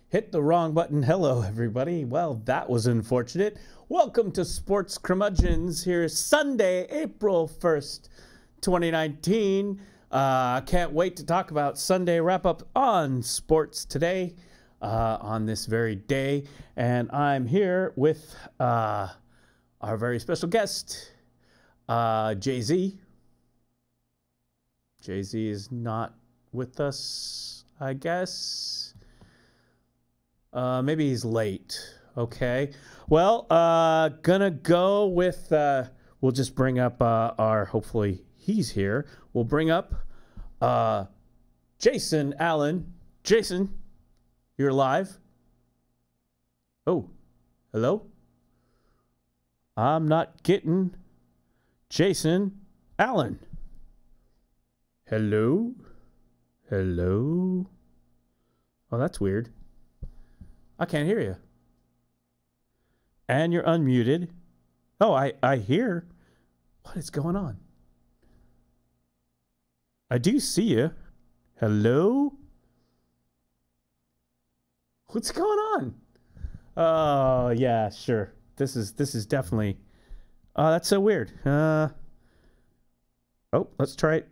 Hit the wrong button. Hello, everybody. Well, that was unfortunate. Welcome to Sports Curmudgeons. Here's Sunday, April 1st, 2019. Can't wait to talk about Sunday wrap-up on sports today, on this very day. And I'm here with our very special guest, Jay-Z. Jay-Z is not with us, I guess. Maybe he's late. Okay. Well, gonna go with, we'll just bring up hopefully he's here. We'll bring up Jason Allen. Jason, you're live. Oh, hello? I'm not getting Jason Allen. Hello? Hello? Oh, that's weird. I can't hear you. And you're unmuted. Oh, I hear. What is going on? I do see you. Hello? What's going on? Oh, yeah, sure. This is definitely... Oh, that's so weird. Oh, let's try it.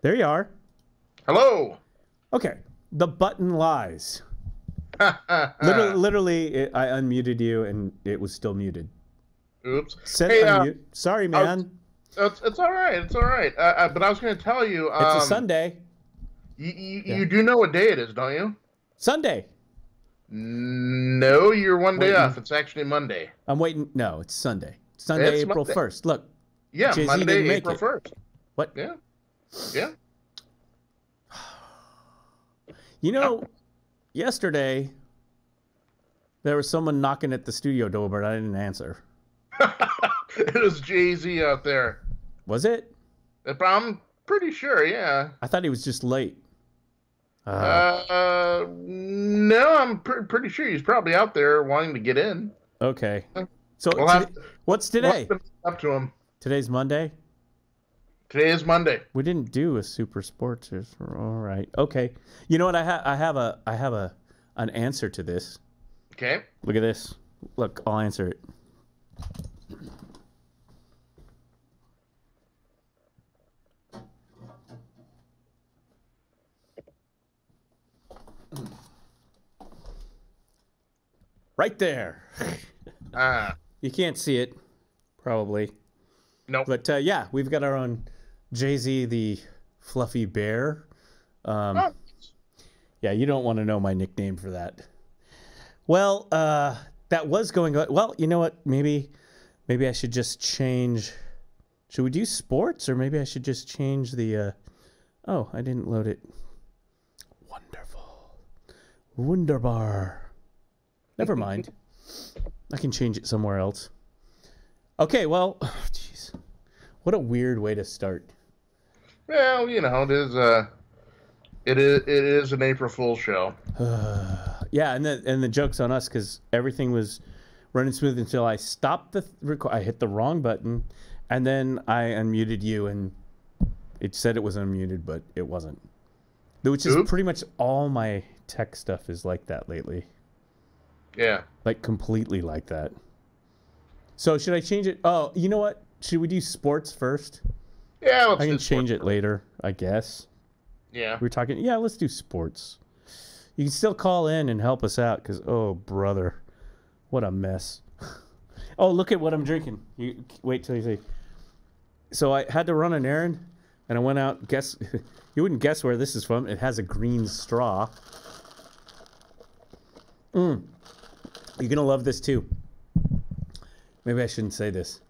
There you are. Hello. Okay. The button lies. Literally, I unmuted you and it was still muted. Oops. Said unmute. Sorry, man. It's all right. It's all right. But I was going to tell you. It's a Sunday. You do know what day it is, don't you? Sunday. No, you're one day off. It's actually Monday. I'm waiting. No, it's Sunday. Sunday, it's April Monday. 1st. Look. Yeah, Jay-Z Monday, April 1st. What? Yeah. Yeah. You know, yesterday, there was someone knocking at the studio door, but I didn't answer. It was Jay-Z out there. Was it? I'm pretty sure, yeah. I thought he was just late. No, I'm pretty sure he's probably out there wanting to get in. Okay. So what's We'll today? have to up to him. Today's Monday? Today is Monday. We didn't do a super sports. All right. Okay. You know what? I have an answer to this. Okay. Look at this. Look, I'll answer it. Right there. You can't see it, probably. Nope. But yeah, we've got our own Jay-Z, the fluffy bear. Yeah, you don't want to know my nickname for that. Well, that was going on. Well, you know what? Maybe I should just change. Should we do sports, or maybe I should just change the? Oh, I didn't load it. Wonderful, wunderbar. Never mind. I can change it somewhere else. Okay, well, jeez, what a weird way to start. Well, you know, it is an April Fool's show. Yeah, and the joke's on us because everything was running smooth until I stopped the record. I hit the wrong button, and then I unmuted you, and it said it was unmuted, but it wasn't. Which is pretty much all my tech stuff is like that lately. Yeah. Like completely like that. So should I change it? Oh, you know what? Should we do sports first? Yeah, I can change it later, I guess. Yeah. We're talking, yeah, let's do sports. You can still call in and help us out because, oh, brother, what a mess. Oh, look at what I'm drinking. You wait till you see. So I had to run an errand, and I went out. Guess you wouldn't guess where this is from. It has a green straw. You're gonna love this too. Maybe I shouldn't say this.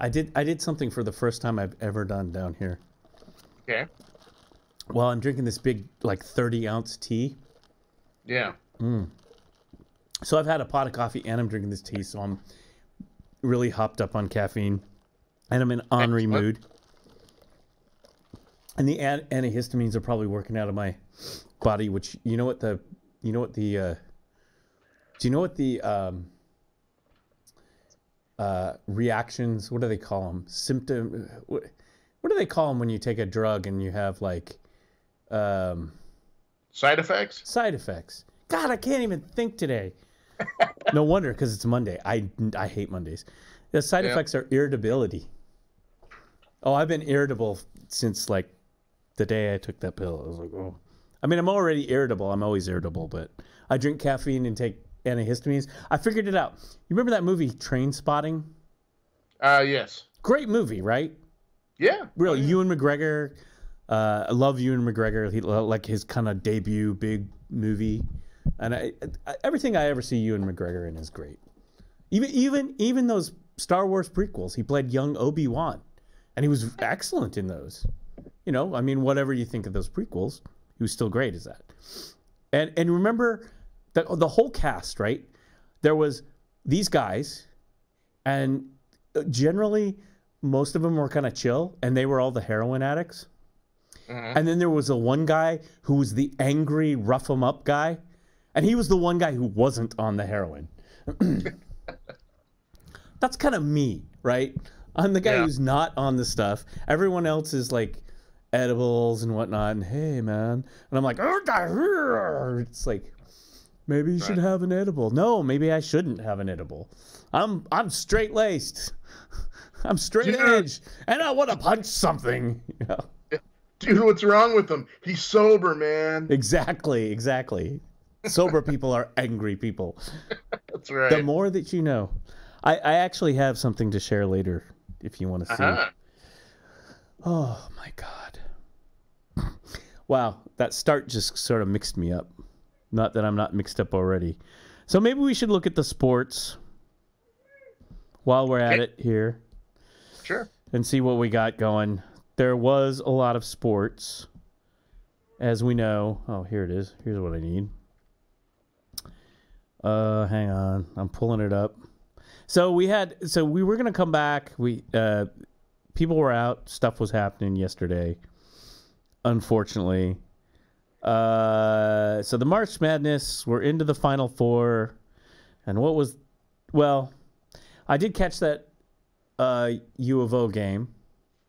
I did something for the first time I've ever done down here. Okay. Well, I'm drinking this big, like 30-ounce tea. Yeah. So I've had a pot of coffee and I'm drinking this tea, so I'm really hopped up on caffeine, and I'm in ornery mood. And the antihistamines are probably working out of my body, which do you know what the reactions, what do they call them? What do they call them when you take a drug and you have like Side effects? Side effects. God, I can't even think today. No wonder, because it's Monday. I hate Mondays. The side effects are irritability. Oh, I've been irritable since like the day I took that pill. I was like, oh. I mean, I'm already irritable. I'm always irritable, but I drink caffeine and take antihistamines. I figured it out. You remember that movie Train Spotting? Yes. Great movie, right? Yeah. Really, Ewan McGregor. I love Ewan McGregor. He like his kind of debut big movie, and everything I ever see Ewan McGregor in is great. Even those Star Wars prequels, he played young Obi-Wan, and he was excellent in those. You know, I mean, whatever you think of those prequels, he was still great as that. And remember the whole cast, right? There was these guys, and generally most of them were kind of chill, and they were all the heroin addicts. And then there was the one guy who was the angry, rough 'em up guy, and he was the one guy who wasn't on the heroin. That's kind of me, right? I'm the guy who's not on the stuff. Everyone else is like edibles and whatnot, and hey, man. And I'm like, it's like, maybe you should have an edible. No, maybe I shouldn't have an edible. I'm straight-laced. I'm straight edge, and I want to punch something. You know? Dude, what's wrong with him? He's sober, man. Exactly. Sober people are angry people. That's right. The more that you know. I actually have something to share later if you want to see. Oh, my God. Wow, that start just sort of mixed me up. Not that I'm not mixed up already. So maybe we should look at the sports while we're at it here. Sure. And see what we got going. There was a lot of sports, as we know. Oh, here it is. Here's what I need. Hang on. I'm pulling it up. So we were going to come back. People were out. Stuff was happening yesterday, unfortunately. So the March Madness, we're into the Final Four. And I did catch that U of O game.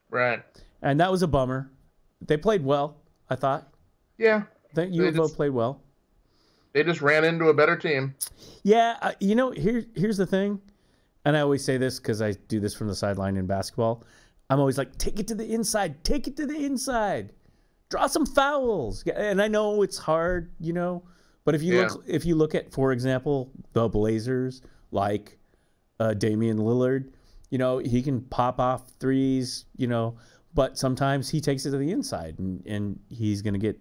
Right. And that was a bummer. They played well, I thought. Yeah. I think U of O played well. They just ran into a better team. Yeah. Here's the thing. And I always say this because I do this from the sideline in basketball. I'm always like, take it to the inside. Take it to the inside. Draw some fouls. And I know it's hard, But if you look at, for example, the Blazers, like Damian Lillard, he can pop off threes, but sometimes he takes it to the inside and he's going to get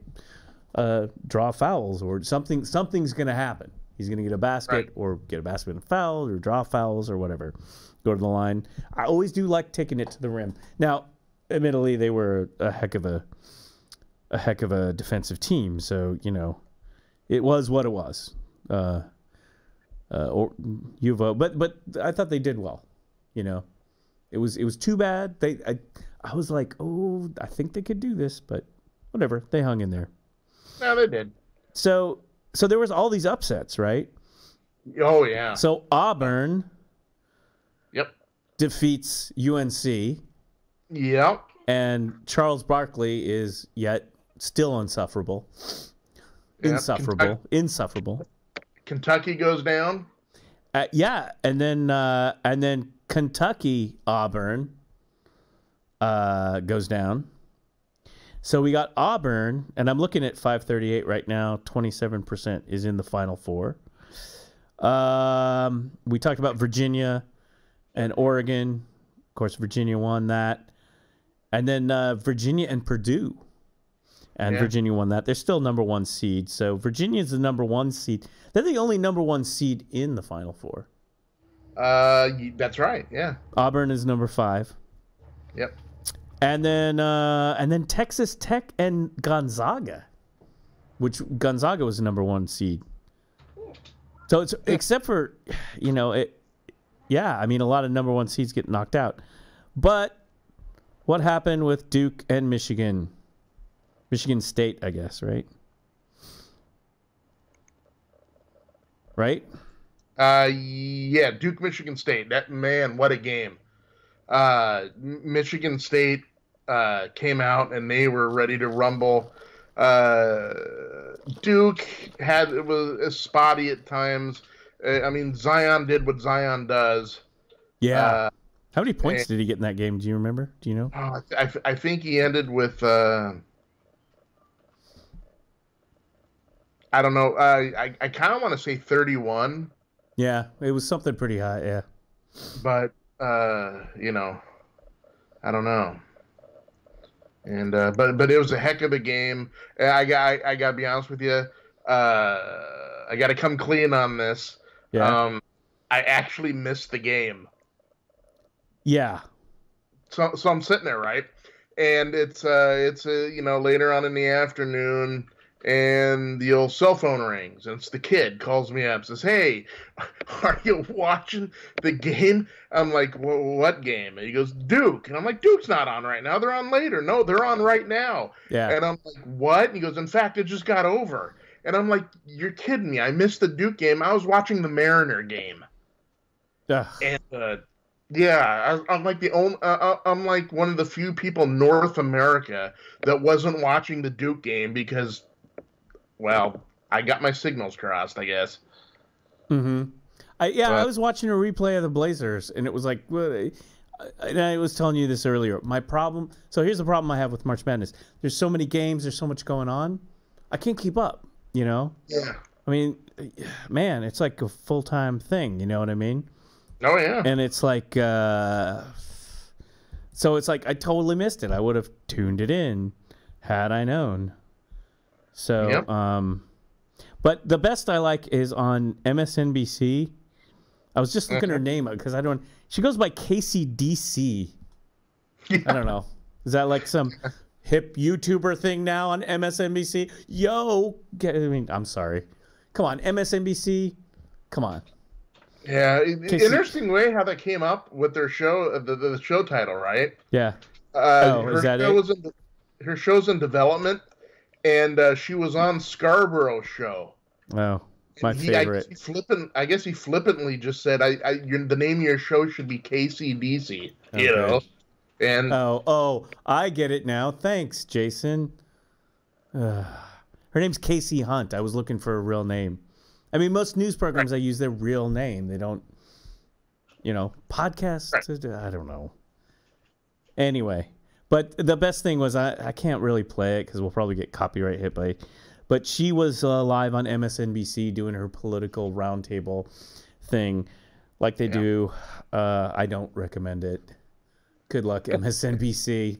draw fouls or something's going to happen. He's going to get a basket or get a basket and foul or draw fouls or whatever. Go to the line. I always do like taking it to the rim. Now, admittedly, they were a heck of a defensive team. So, it was what it was. Or UVO, but I thought they did well. It was too bad. I was like, oh, I think they could do this, but whatever. They hung in there. No, they did. So there was all these upsets, right? Oh yeah. So Auburn. Yep. Defeats UNC. Yep. And Charles Barkley is yet still insufferable. Yep. Insufferable. Kentucky goes down. And then Kentucky Auburn goes down. So we got Auburn, and I'm looking at 538 right now. 27% is in the Final Four. We talked about Virginia and Oregon. Of course, Virginia won that. And then Virginia and Purdue. And Virginia won that. They're still number one seed. So Virginia is the number one seed. They're the only number one seed in the Final Four. That's right. Yeah. Auburn is number 5. Yep. And then Texas Tech and Gonzaga, which Gonzaga was the number one seed. So it's except for, a lot of number one seeds get knocked out. But what happened with Duke and Michigan? Michigan State, I guess, right? Right? Yeah, Duke, Michigan State. What a game. Michigan State came out and they were ready to rumble. Duke it was spotty at times. I mean, Zion did what Zion does. Yeah. How many points did he get in that game? Do you remember? Do you know? I think he ended with I don't know. I kind of want to say 31. Yeah, it was something pretty high. Yeah. But you know, I don't know. And but it was a heck of a game. I got to be honest with you. I got to come clean on this. Yeah. I actually missed the game. Yeah. So I'm sitting there, right? And it's later on in the afternoon, and the old cell phone rings, and it's the kid calls me up, says, "Hey, are you watching the game?" I'm like, "What game?" And he goes, "Duke." And I'm like, "Duke's not on right now. They're on later." "No, they're on right now." Yeah. And I'm like, "What?" And he goes, "In fact, it just got over." And I'm like, "You're kidding me. I missed the Duke game. I was watching the Mariner game." Ugh. And yeah, I'm like I'm like one of the few people in North America that wasn't watching the Duke game because, well, I got my signals crossed, I guess. Mm-hmm. I was watching a replay of the Blazers, and it was like, and I was telling you this earlier. My problem. So here's the problem I have with March Madness. There's so many games. There's so much going on. I can't keep up. You know. Yeah. I mean, man, it's like a full-time thing. You know what I mean? Oh yeah. And it's like, so it's like I totally missed it. I would have tuned it in had I known. So, yep. But the best I like is on MSNBC. I was just looking her name up because she goes by KCDC. Yeah. I don't know. Is that like some hip YouTuber thing now on MSNBC? I'm sorry. Come on, MSNBC. Come on. Yeah, interesting way how that came up with their show, the show title, right? Yeah. Is that it? Her show's in development, and she was on Scarborough's show. Oh, my favorite. I guess he flippantly just said, the name of your show should be KCDC, okay. You know? And I get it now. Thanks, Jason. Her name's Casey Hunt. I was looking for a real name. I mean, most news programs, I use their real name. They don't, podcasts. Right. I don't know. Anyway, but the best thing was I can't really play it because we'll probably get copyright hit by. But she was live on MSNBC doing her political roundtable thing, like they do. I don't recommend it. Good luck, MSNBC.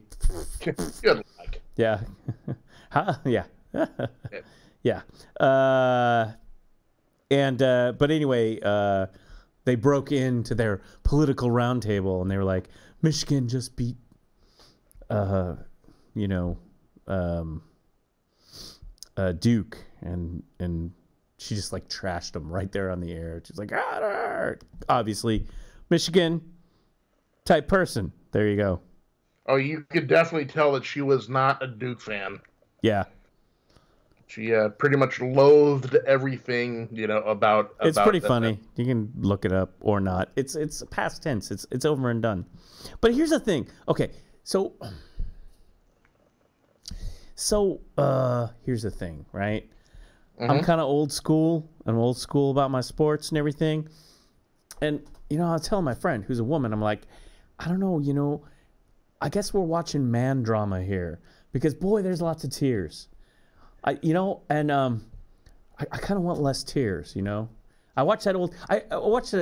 Good luck. Yeah. Yeah. Yeah. But anyway, they broke into their political roundtable and they were like, Michigan just beat, Duke, and she just like trashed them right there on the air. She's like, obviously, Michigan type person. There you go. Oh, you could definitely tell that she was not a Duke fan. Yeah. She pretty much loathed everything, about. It's pretty funny. You can look it up or not. It's past tense. It's over and done. But here's the thing. Okay, so here's the thing, right? Mm-hmm. I'm kind of old school. I'm old school about my sports and everything. And I was telling my friend who's a woman, I'm like, I don't know. I guess we're watching man drama here because boy, there's lots of tears. I kind of want less tears, I watched that old. I watched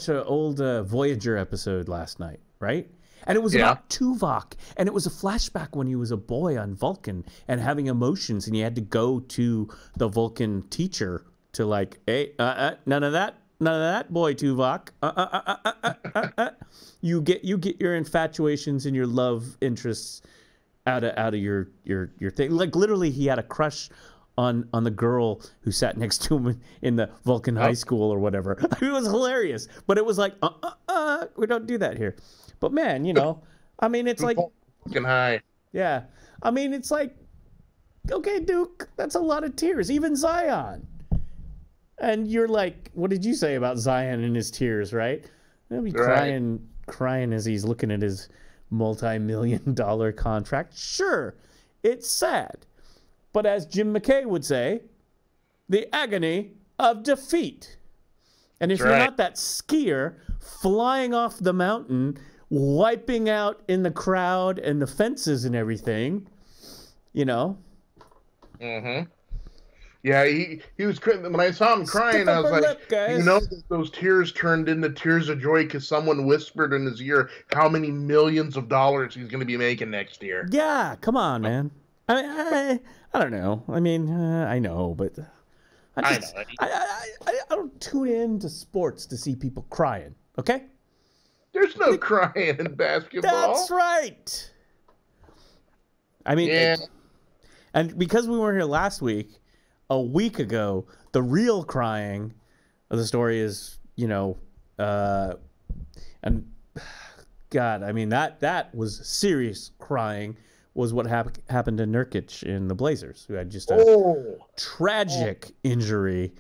an old Voyager episode last night, right? And it was about Tuvok, and it was a flashback when he was a boy on Vulcan and having emotions, and he had to go to the Vulcan teacher to like, hey, none of that, boy Tuvok. You get your infatuations and your love interests out of your thing. Like literally, he had a crush on the girl who sat next to him in the Vulcan High School or whatever. I mean, it was hilarious, but it was like, we don't do that here. But man, I mean, it's like Vulcan High. Yeah, I mean, it's like, okay, Duke, that's a lot of tears. Even Zion, and you're like, what did you say about Zion and his tears? Right? He'll be crying as he's looking at his multi-million-dollar contract. Sure, it's sad. But as Jim McKay would say, the agony of defeat. And if you're not that skier flying off the mountain, wiping out in the crowd and the fences and everything, you know. Mm-hmm. Yeah, he was when I saw him crying, I was like, you know, those tears turned into tears of joy because someone whispered in his ear how many millions of dollars he's going to be making next year. Yeah, come on, man. I don't know. I mean, I know, but I don't tune in to sports to see people crying. Okay. There's no crying in basketball. That's right. I mean, and because we weren't here last week, a week ago, the real crying of the story is, you know, and God, I mean, that was serious crying, was what happened to Nurkic in the Blazers, who had just a tragic injury.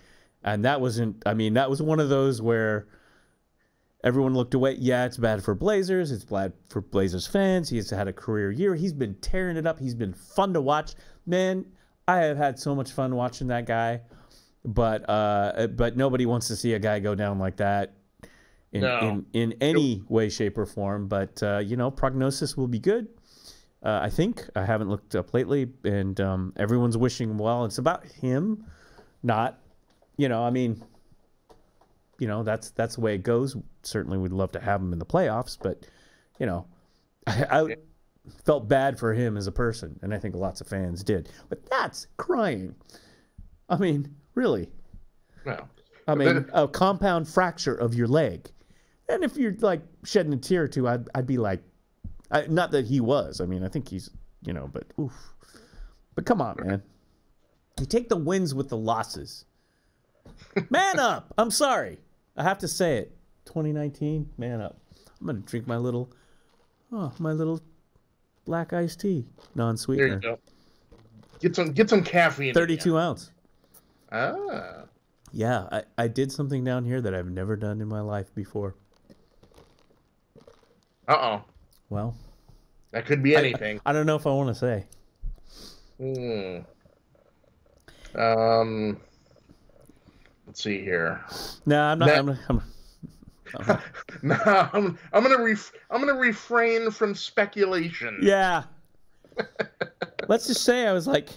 And that wasn't, I mean, that was one of those where everyone looked away. Yeah, it's bad for Blazers. It's bad for Blazers fans. He's had a career year. He's been tearing it up. He's been fun to watch. Man, I have had so much fun watching that guy. But nobody wants to see a guy go down like that in any way, shape, or form. But, you know, prognosis will be good. I think. I haven't looked up lately. And everyone's wishing well. It's about him, not, you know, I mean, you know, that's the way it goes. Certainly we'd love to have him in the playoffs, but, you know, I felt bad for him as a person, and I think lots of fans did. But that's crying. I mean, really. No. I mean, a compound fracture of your leg. And if you're, like, shedding a tear or two, I'd be like, not that he was. I mean, I think he's, you know, but oof. But come on, man. You take the wins with the losses. Man up. I'm sorry. I have to say it. 2019, man up. I'm going to drink my little black iced tea, non-sweetener. There you go. Get some caffeine. 32 ounce. Ah. Yeah, I did something down here that I've never done in my life before. Uh-oh. Well. That could be anything. I don't know if I want to say. Let's see here. No, I'm not. No, I'm gonna refrain from speculation. Yeah. Let's just say I was like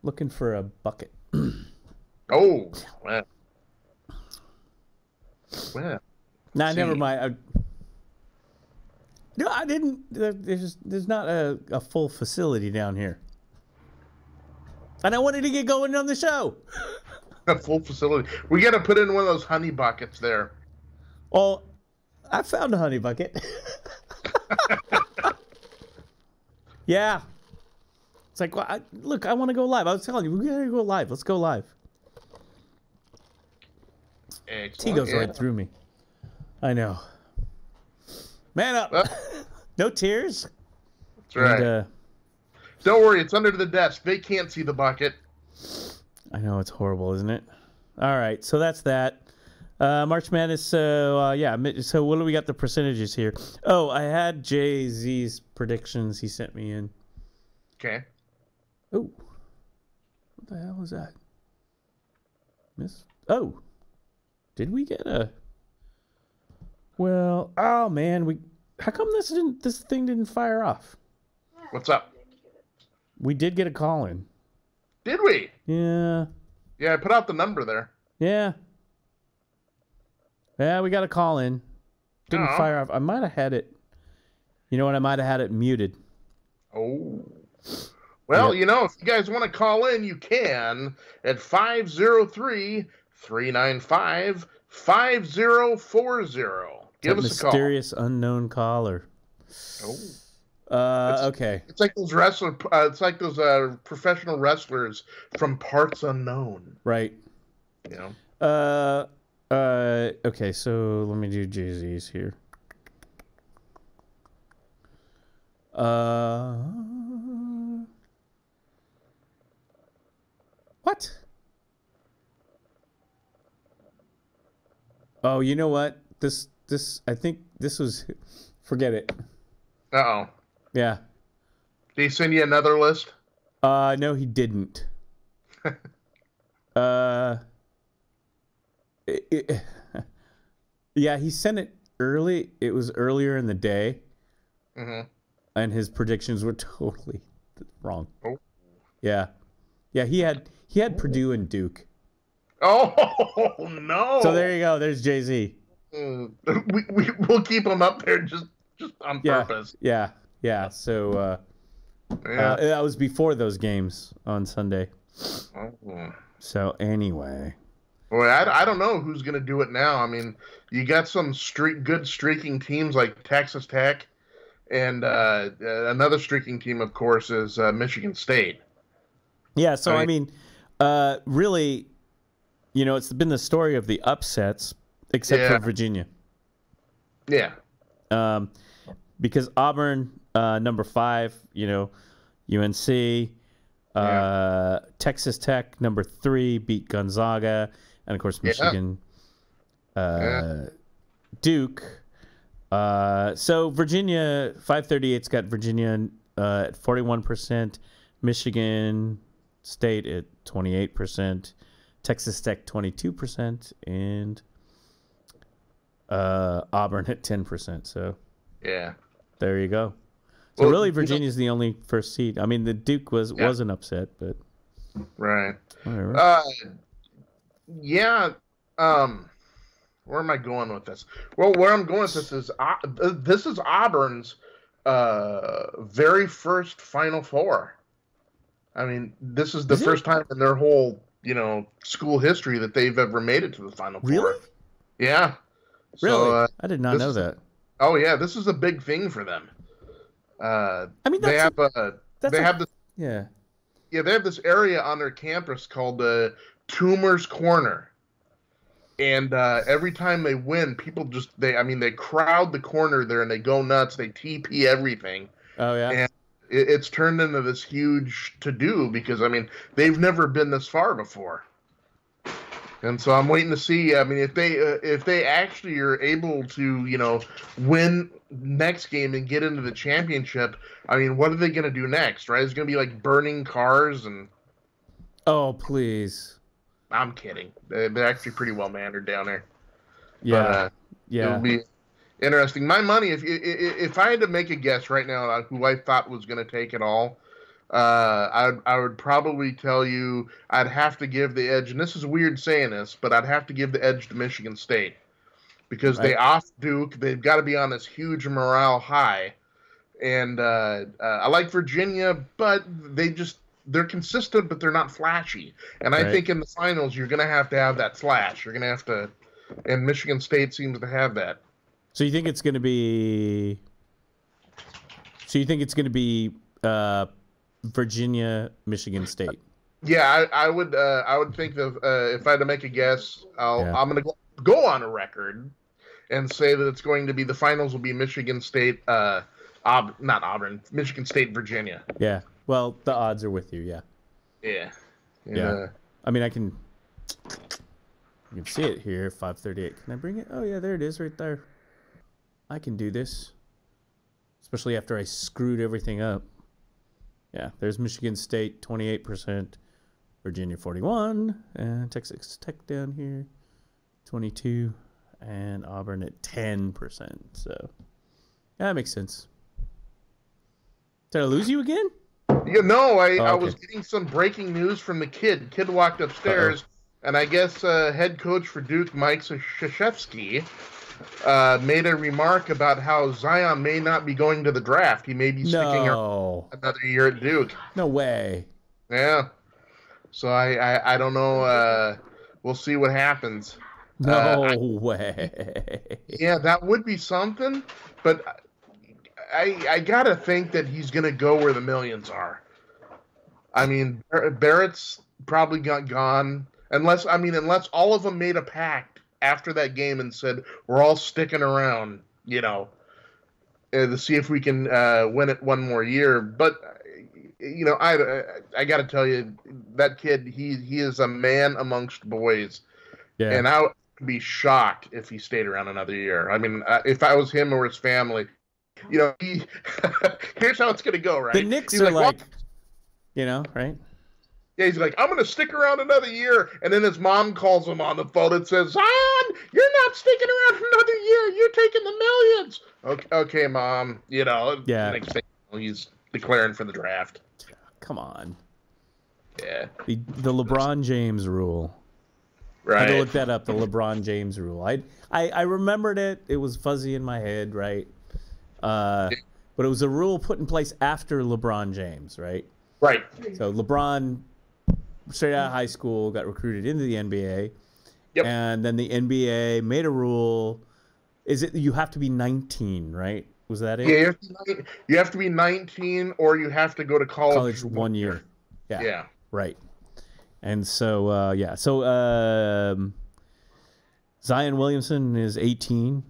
looking for a bucket. Oh. Well. Nah, never mind. No, I didn't. There's not a full facility down here, and I wanted to get going on the show. A full facility. We got to put in one of those honey buckets there. Well, I found a honey bucket. Yeah. It's like, well, look, I want to go live. I was telling you, we got to go live. Let's go live. Excellent. Tea goes right through me. I know. Man up. No tears. That's right. And, don't worry, it's under the desk. They can't see the bucket. I know, it's horrible, isn't it? All right, so that's that. March Madness, so what do we got the percentages here? Oh, I had Jay-Z's predictions he sent me in. Okay. Oh, what the hell is that? Oh, did we get a... Well, oh man, how come this thing didn't fire off? What's up? We did get a call in. Did we? Yeah. Yeah, I put out the number there. Yeah. Yeah, we got a call in. Didn't fire off. I might have had it. You know what? I might have had it muted. Oh. Well, you know, if you guys want to call in, you can at 503-395-5040. Give us a call. Mysterious unknown caller. Oh. Okay. It's like those professional wrestlers from parts unknown. Right. You know. Okay, so let me do Jay-Z's here. What? Oh, you know what? This I think this was Forget it. Uh-oh. Yeah. Did he send you another list? No, he didn't. Yeah, he sent it early. It was earlier in the day. Mm-hmm. And his predictions were totally wrong. Oh. Yeah. Yeah, he had Purdue and Duke. Oh, no. So there you go. There's Jay-Z. We'll keep him up there just on purpose. Yeah. So that was before those games on Sunday. Oh. So anyway. Boy, I don't know who's going to do it now. I mean, you got some good streaking teams like Texas Tech, and another streaking team, of course, is Michigan State. Yeah, so I mean, really, it's been the story of the upsets, except for Virginia. Yeah. Because Auburn, number 5, UNC, Texas Tech, number 3, beat Gonzaga, and of course Michigan, Duke. So Virginia, 538's got Virginia at 41%, Michigan State at 28%, Texas Tech 22%, and Auburn at 10%. So yeah, there you go. So really, Virginia's the only first seed. I mean, the Duke was an upset, but right. Whatever. Yeah. Where am I going with this? Well, where I'm going with this is Auburn's very first Final Four. I mean, this is the first time in their whole, school history that they've ever made it to the Final Four. Really? Yeah. Really? So, I did not know that. Oh yeah, this is a big thing for them. I mean, they have this. Yeah. Yeah, they have this area on their campus called Toomer's Corner. And every time they win, people they crowd the corner there and they go nuts. They TP everything. Oh, yeah. And it's turned into this huge to-do because, they've never been this far before. And so I'm waiting to see, if they actually are able to, win next game and get into the championship, what are they going to do next, right? It's going to be like burning cars and... Oh, please. I'm kidding. They're actually pretty well mannered down there. Yeah, but, it'll be interesting. My money, if I had to make a guess right now on who I thought was going to take it all, I would probably tell you I'd have to give the edge, and this is weird saying this, but I'd have to give the edge to Michigan State because they off Duke. They've got to be on this huge morale high, and I like Virginia, but they're consistent, but they're not flashy. And I think in the finals, you're going to have that flash. You're going to have to, and Michigan State seems to have that. So you think it's going to be? Virginia, Michigan State. Yeah, I would think that if I had to make a guess, I'm going to go on a record and say that it's going to be the finals will be Michigan State, not Auburn, Michigan State, Virginia. Yeah. Well, the odds are with you. Yeah. Yeah. Yeah. I can see it here. 538. Can I bring it? Oh yeah, there it is, right there. I can do this, especially after I screwed everything up. Yeah, there's Michigan State, 28%, Virginia 41, and Texas Tech down here, 22, and Auburn at 10%. So, yeah, that makes sense. Did I lose you again? Yeah, no, I was getting some breaking news from the kid. Kid walked upstairs, and I guess head coach for Duke, Mike Krzyzewski, made a remark about how Zion may not be going to the draft. He may be sticking around another year at Duke. No way. Yeah. So I don't know. We'll see what happens. No way. Yeah, that would be something. But I gotta think that he's gonna go where the millions are. Barrett's probably gone unless all of them made a pact after that game and said we're all sticking around, to see if we can win it one more year. But I got to tell you, that kid, he is a man amongst boys, and I would be shocked if he stayed around another year. If I was him or his family, You know, here's how it's going to go, right? The Knicks he's are like, right? Yeah, he's like, I'm going to stick around another year. And then his mom calls him on the phone and says, Zion, you're not sticking around another year. You're taking the millions. Okay, Mom. Next thing he's declaring for the draft. Come on. Yeah. The LeBron James rule. Right. I had to look that up, the LeBron James rule. I remembered it. It was fuzzy in my head, right? But it was a rule put in place after LeBron James, right? Right. So LeBron, straight out of high school, got recruited into the NBA. Yep. And then the NBA made a rule. Is it you have to be 19, right? Was that it? Yeah, you have to be 19 or you have to go to college 1 year. Yeah. Right. And so, Zion Williamson is 18,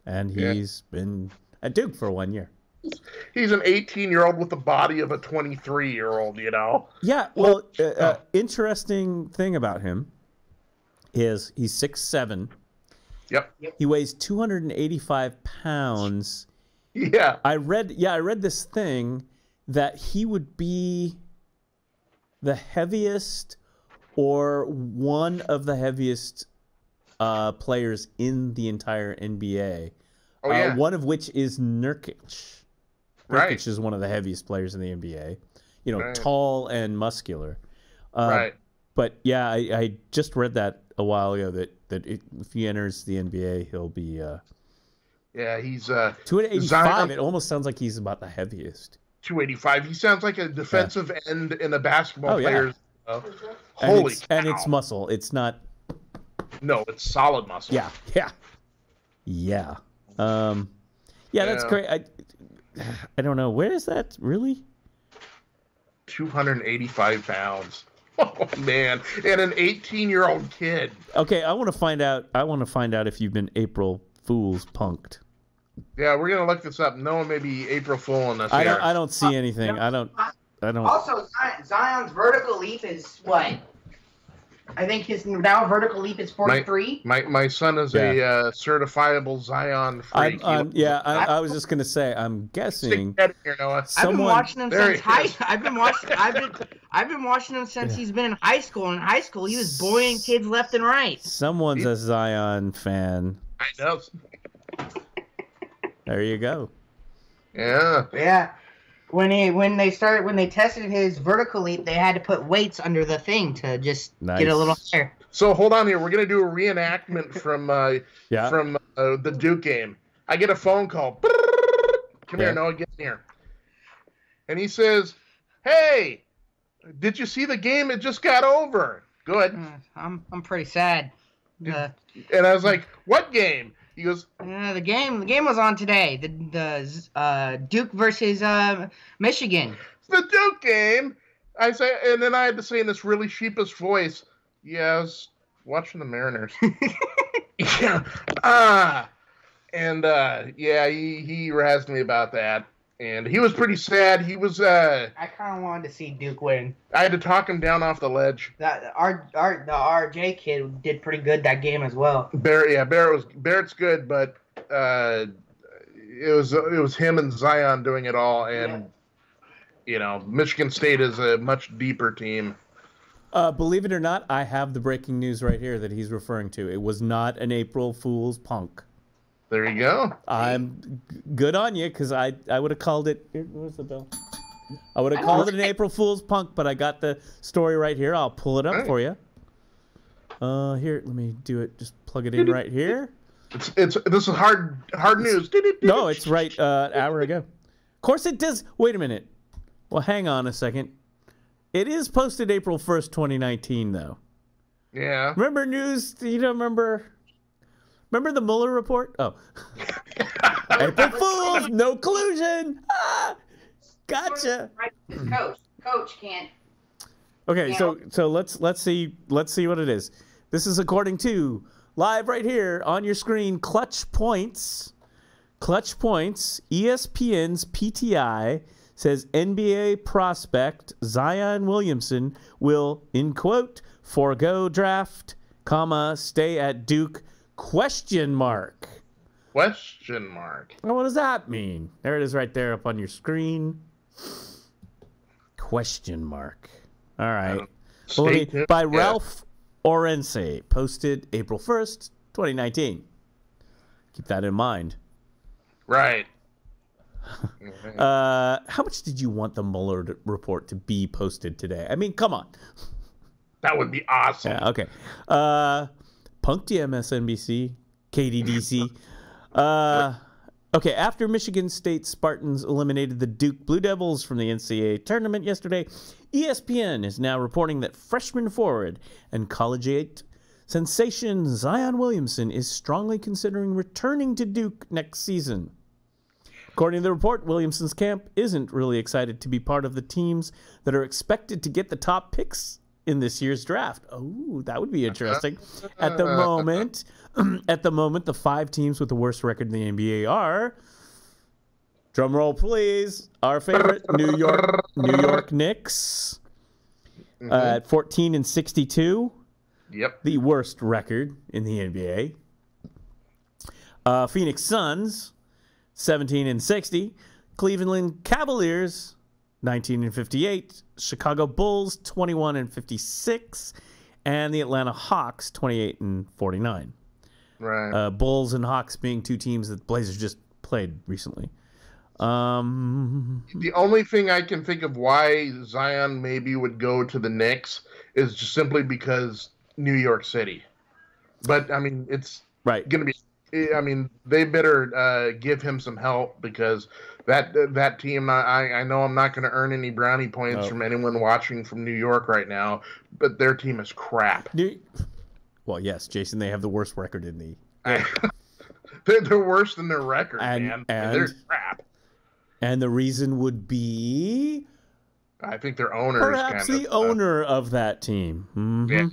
and he's been at Duke for 1 year. He's an 18-year-old with the body of a 23-year-old, you know? Yeah, well, interesting thing about him is he's 6'7". Yep. He weighs 285 pounds. Yeah. I read this thing that he would be the heaviest or one of the heaviest players in the entire NBA. Oh, yeah. One of which is Nurkic. Right. Nurkic is one of the heaviest players in the NBA. Right. Tall and muscular. Right. But yeah, I just read that a while ago that if he enters the NBA, he'll be. Yeah, he's 285. It almost sounds like he's about the heaviest. 285. He sounds like a defensive end in a basketball player. Yeah. Holy cow. And it's muscle. It's not. No, it's solid muscle. Yeah. That's great. I don't know. Where is that really? 285 pounds. Oh man, and an 18-year-old kid. Okay, I want to find out if you've been April Fool's punked. Yeah, we're gonna look this up. No one may be April Fooling us. I don't see anything. I don't. Also, Zion's vertical leap is what? I think his now vertical leap is 43. My son is a certifiable Zion freak. I was just gonna say. I'm guessing. Here, Noah. I've been watching him since I've been watching him since he's been in high school. In high school, he was bullying kids left and right. Someone's a Zion fan. I know. There you go. Yeah. Yeah. When they tested his vertical leap, they had to put weights under the thing to just get a little higher. So hold on here. We're gonna do a reenactment from the Duke game. I get a phone call. Come here, Noah. Get in here. And he says, "Hey, did you see the game? It just got over." Good. I'm pretty sad. And I was like, "What game?" He goes, the game was on today. The Duke versus Michigan. The Duke game. I say, and then I had to say in this really sheepish voice, "Yes, watching the Mariners." Yeah. He razzed me about that, and he was pretty sad. He was. I kind of wanted to see Duke win. I had to talk him down off the ledge. The RJ kid did pretty good that game as well. Barrett's good, but it was him and Zion doing it all, and Michigan State is a much deeper team. Believe it or not, I have the breaking news right here that he's referring to. It was not an April Fool's punk. There you go. I'm good on you, because I would have called it. Where's the bell? I would have called it an April Fool's punk, but I got the story right here. I'll pull it up for you. Here, let me do it. Just plug it in right here. This is hard news. No, it's right an hour ago. Of course it does. Wait a minute. Well, hang on a second. It is posted April 1st, 2019, though. Yeah. Remember news? You don't remember? Remember the Mueller report? Oh. April Fools, no collusion. Gotcha. Coach can't. Okay, so let's see what it is. This is according to live right here on your screen. Clutch Points, ESPN's PTI says NBA prospect Zion Williamson will, in quote, forego draft, stay at Duke, ? Question mark. Well, what does that mean? There it is right there up on your screen. Question mark. All right. By Ralph Orense, posted April 1st, 2019. Keep that in mind. Right. How much did you want the Mueller report to be posted today? I mean, come on. That would be awesome. Yeah, okay. Punk to MSNBC, KDDC. Okay, after Michigan State Spartans eliminated the Duke Blue Devils from the NCAA tournament yesterday, ESPN is now reporting that freshman forward and collegiate sensation Zion Williamson is strongly considering returning to Duke next season. According to the report, Williamson's camp isn't really excited to be part of the teams that are expected to get the top picks in this year's draft. Oh, that would be interesting. At the moment, the 5 teams with the worst record in the NBA are, drum roll please, our favorite New York Knicks at 14-62. Yep. The worst record in the NBA. Phoenix Suns 17-60. Cleveland Cavaliers 19-58. Chicago Bulls 21-56. And the Atlanta Hawks 28-49. Right. Bulls and Hawks being 2 teams that Blazers just played recently. The only thing I can think of why Zion maybe would go to the Knicks is just simply because New York City. But, I mean, it's right. going to be... I mean, they better give him some help because that team, I know I'm not going to earn any brownie points from anyone watching from New York right now, but their team is crap. Well, yes, Jason, they have the worst record in the... They're worse than their record, man. And they're crap. And the reason would be... I think their owner perhaps is kind the owner of that team. Mm-hmm. Yeah.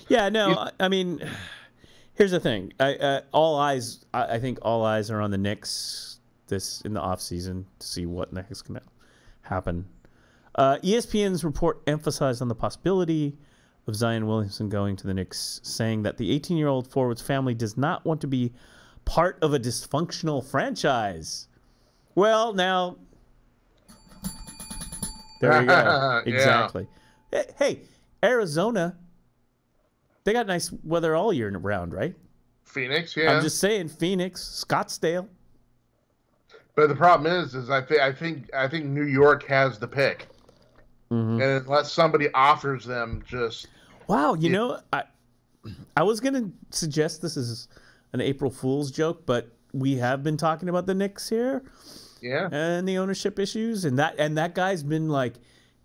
Yeah, no, I mean... Here's the thing. I think all eyes are on the Knicks in the offseason to see what next is going to happen. ESPN's report emphasized on the possibility of Zion Williamson going to the Knicks, saying that the 18-year-old forward's family does not want to be part of a dysfunctional franchise. Well, now, there you go. Exactly. Yeah. Hey, Arizona... They got nice weather all year round, right? Phoenix, yeah. I'm just saying, Phoenix, Scottsdale. But the problem is I think New York has the pick, and unless somebody offers them, just wow, you know, I was gonna suggest this is an April Fool's joke, but we have been talking about the Knicks here, yeah, and the ownership issues, and that guy's been like.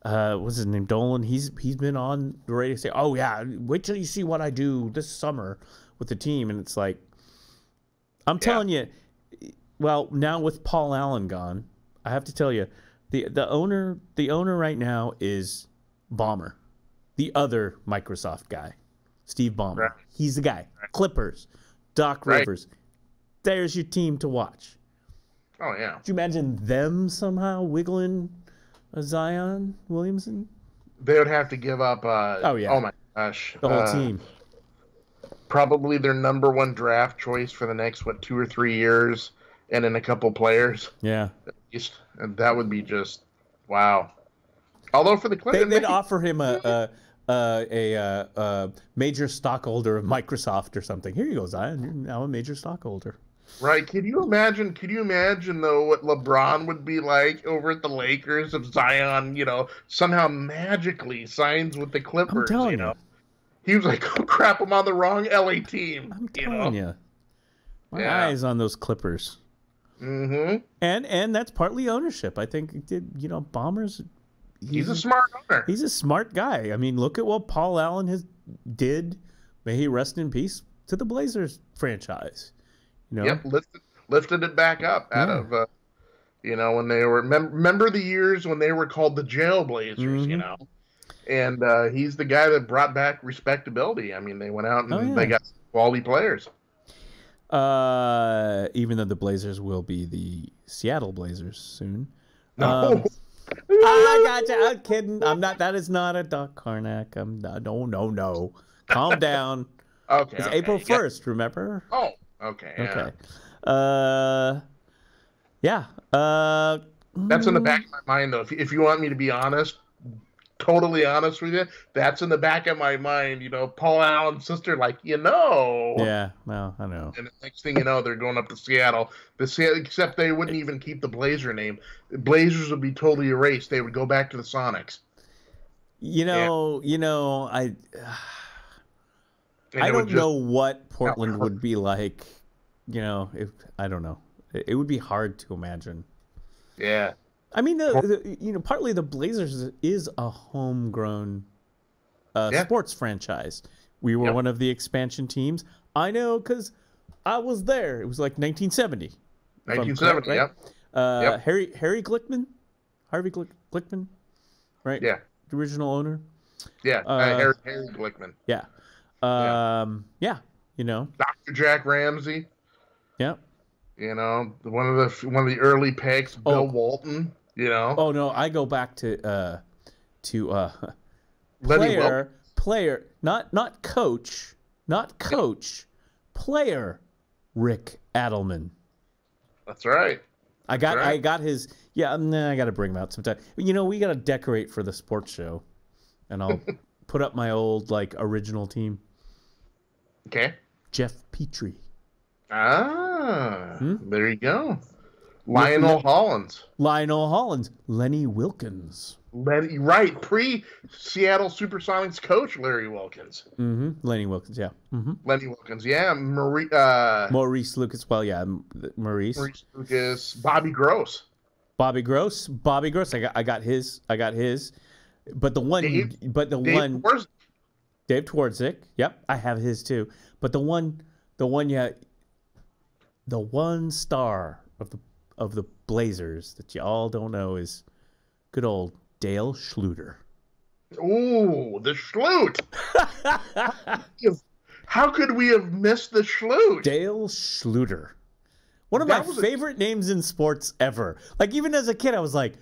What's his name? Dolan. He's been on the radio saying, "Oh yeah, wait till you see what I do this summer with the team." And it's like, I'm telling you, well, now with Paul Allen gone, I have to tell you, the owner right now is Ballmer, the other Microsoft guy, Steve Ballmer. Right. He's the guy. Right. Clippers, Doc Rivers. There's your team to watch. Oh yeah. Could you imagine them somehow wiggling Zion Williamson? They would have to give up. Oh my gosh, the whole team. Probably their number 1 draft choice for the next 2 or 3 years, and then a couple players. Yeah, and that would be just wow. Although for the Clippers, they'd offer him a major stockholder of Microsoft or something. Here you go, Zion. You're now a major stockholder. Right. Can you imagine though what LeBron would be like over at the Lakers if Zion, somehow magically signs with the Clippers? I'm telling you. He was like, oh crap, I'm on the wrong LA team. I'm telling you. My eyes on those Clippers. Mm-hmm. And that's partly ownership. I think Ballmer's he's a smart owner. He's a smart guy. I mean, look at what Paul Allen did. May he rest in peace to the Blazers franchise. Yep, lifted it back up out of, when they were, remember the years when they were called the Jailblazers, and he's the guy that brought back respectability. I mean, they went out and they got quality players. Even though the Blazers will be the Seattle Blazers soon. No. I got you. I'm kidding. I'm not. That is not a Doc Karnak. I'm not. No. Calm down. Okay. It's April 1st, remember? Oh. Okay. Yeah. Yeah. That's in the back of my mind, though. If you want me to be honest, totally honest with you, that's in the back of my mind. Paul Allen's sister, Yeah, well, I know. And the next thing you know, they're going up to Seattle. Except they wouldn't even keep the Blazer name. The Blazers would be totally erased. They would go back to the Sonics. I don't know what Portland would be like. I don't know. It would be hard to imagine. Yeah. I mean, partly the Blazers is a homegrown sports franchise. We were one of the expansion teams. I know because I was there. It was like 1970. 1970, right? Yep. Harry Glickman? Harvey Glickman? Right? Yeah. The original owner? Yeah, Harry Glickman. Yeah. Dr. Jack Ramsey. Yeah. One of the early pegs, Bill Walton. Oh no, I go back to player, not coach, player, Rick Adelman. That's right. I got his. Yeah, I got to bring him out sometime. We got to decorate for the sports show, and I'll put up my old original team. Okay. Jeff Petrie. There you go. Lionel Hollins. Lenny Wilkens. Right, pre-Seattle Supersonics coach Larry Wilkins. Mm-hmm. Lenny Wilkens, yeah. Mm-hmm. Lenny Wilkins, yeah. Maurice Lucas, well, yeah, Maurice Lucas. Bobby Gross. I got his. But the one, Dave Twardzik. Yep, I have his too. But the one star of the Blazers that you all don't know is good old Dale Schluter. Ooh, the Schlute! How could we have missed the Schlute? Dale Schluter. One of my favorite names in sports ever. Even as a kid, I was like,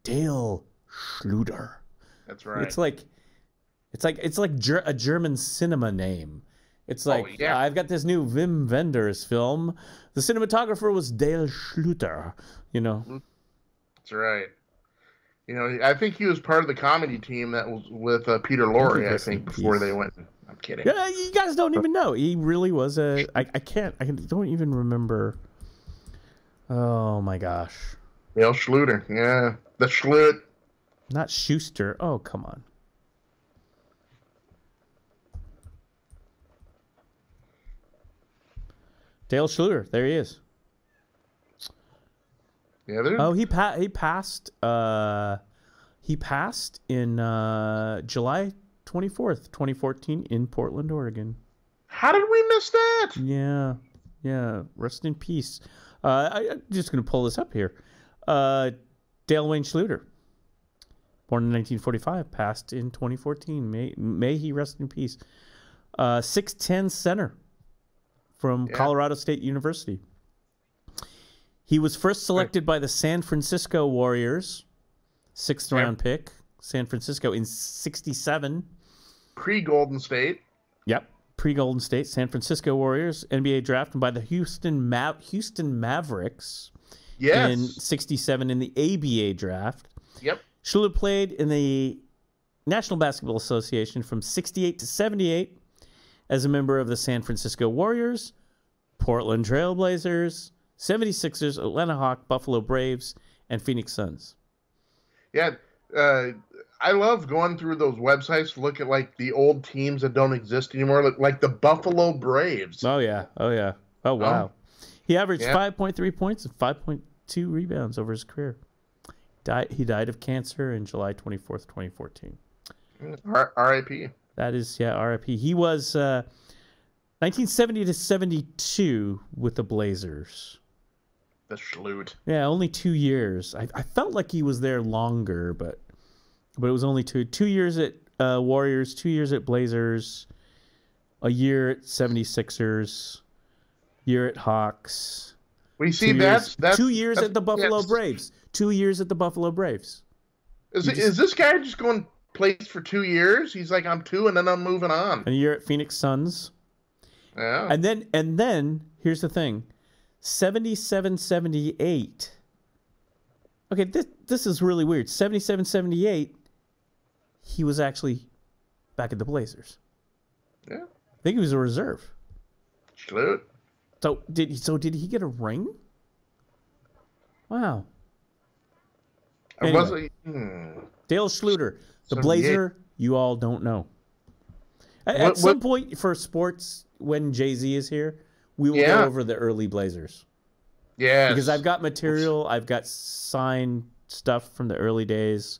Dale Schluter. That's right. It's like a German cinema name. It's like, I've got this new Wim Wenders film. The cinematographer was Dale Schluter, That's right. I think he was part of the comedy team that was with Peter Lorre, I think, before they went. I'm kidding. Yeah, you guys don't even know. He really was I don't even remember. Oh, my gosh. Dale Schluter, yeah. The Schlute. Not Schuster. Oh, come on. Dale Schluter, there he is. Yeah, there. Oh, he passed. He passed in July 24th, 2014, in Portland, Oregon. How did we miss that? Yeah. Rest in peace. I'm just gonna pull this up here. Dale Wayne Schluter, born in 1945, passed in 2014. May he rest in peace. 6'10" center from Colorado State University. He was first selected by the San Francisco Warriors, 6th round pick, San Francisco in 1967. Pre-Golden State. Yep, pre-Golden State, San Francisco Warriors, NBA draft, and by the Houston Mavericks in 1967 in the ABA draft. Yep. Schluter played in the National Basketball Association from 1968 to 1978 as a member of the San Francisco Warriors, Portland Trail Blazers, 76ers, Atlanta Hawks, Buffalo Braves, and Phoenix Suns. Yeah, I love going through those websites to look at the old teams that don't exist anymore, like the Buffalo Braves. Oh yeah. Oh wow. He averaged 5.3 points and 5.2 rebounds over his career. He died of cancer in July 24th, 2014. R.I.P. That is, R.I.P. He was 1970 to 72 with the Blazers. The Schlute. Yeah, only 2 years. I felt like he was there longer, but it was only 2 years at Warriors, 2 years at Blazers, a year at 76ers, year at Hawks. We see that's 2 years at the Buffalo Braves. 2 years at the Buffalo Braves. Is this guy just going plays for 2 years? He's like, I'm 2 and then I'm moving on. And a year at Phoenix Suns. Yeah. And then here's the thing. 77-78. Okay, this is really weird. 77-78, he was actually back at the Blazers. Yeah. I think he was a reserve. Salute. So did he get a ring? Wow. Anyway, Dale Schluter, the Blazer, you all don't know. At some point for sports, when Jay-Z is here, we will go over the early Blazers. Yeah. Because I've got material, I've got signed stuff from the early days,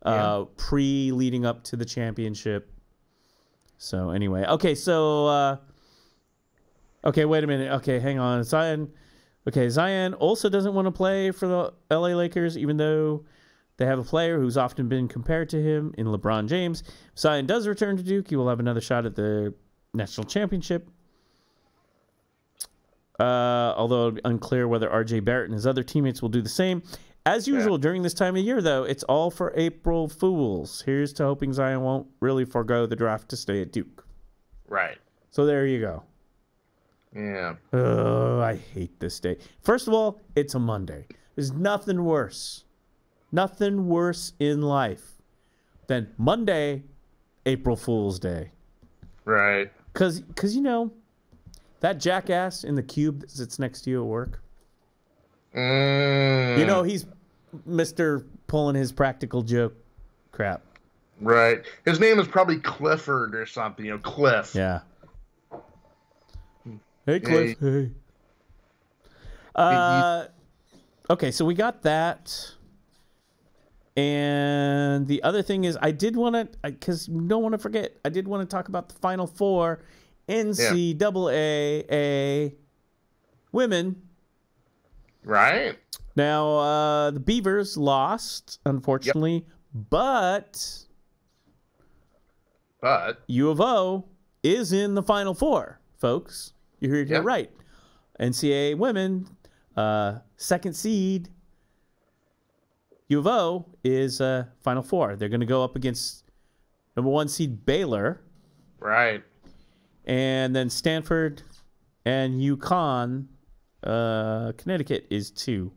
leading up to the championship. So anyway, okay, so wait a minute. Okay, hang on. Zion also doesn't want to play for the LA Lakers, even though they have a player who's often been compared to him in LeBron James. If Zion does return to Duke, he will have another shot at the national championship. Although unclear whether RJ Barrett and his other teammates will do the same. As usual, during this time of year, though, it's all for April Fools. Here's to hoping Zion won't really forego the draft to stay at Duke. Right. So there you go. Yeah. Oh, I hate this day. First of all, it's a Monday. There's nothing worse in life than Monday, April Fool's Day. Right. Because you know, that jackass in the cube that sits next to you at work, you know, he's Mr. pulling his practical joke crap. Right. His name is probably Clifford or something, you know, Cliff. Yeah. Hey, Cliff. Hey. Okay, so we got that. And the other thing is, I did want to, because you don't want to forget, I did want to talk about the Final Four NCAA women. Right. Now, the Beavers lost, unfortunately, but U of O is in the Final Four, folks. You heard it right. NCAA women, second seed. U of O is Final Four. They're going to go up against number 1 seed Baylor. Right. And then Stanford and UConn. Connecticut is 2.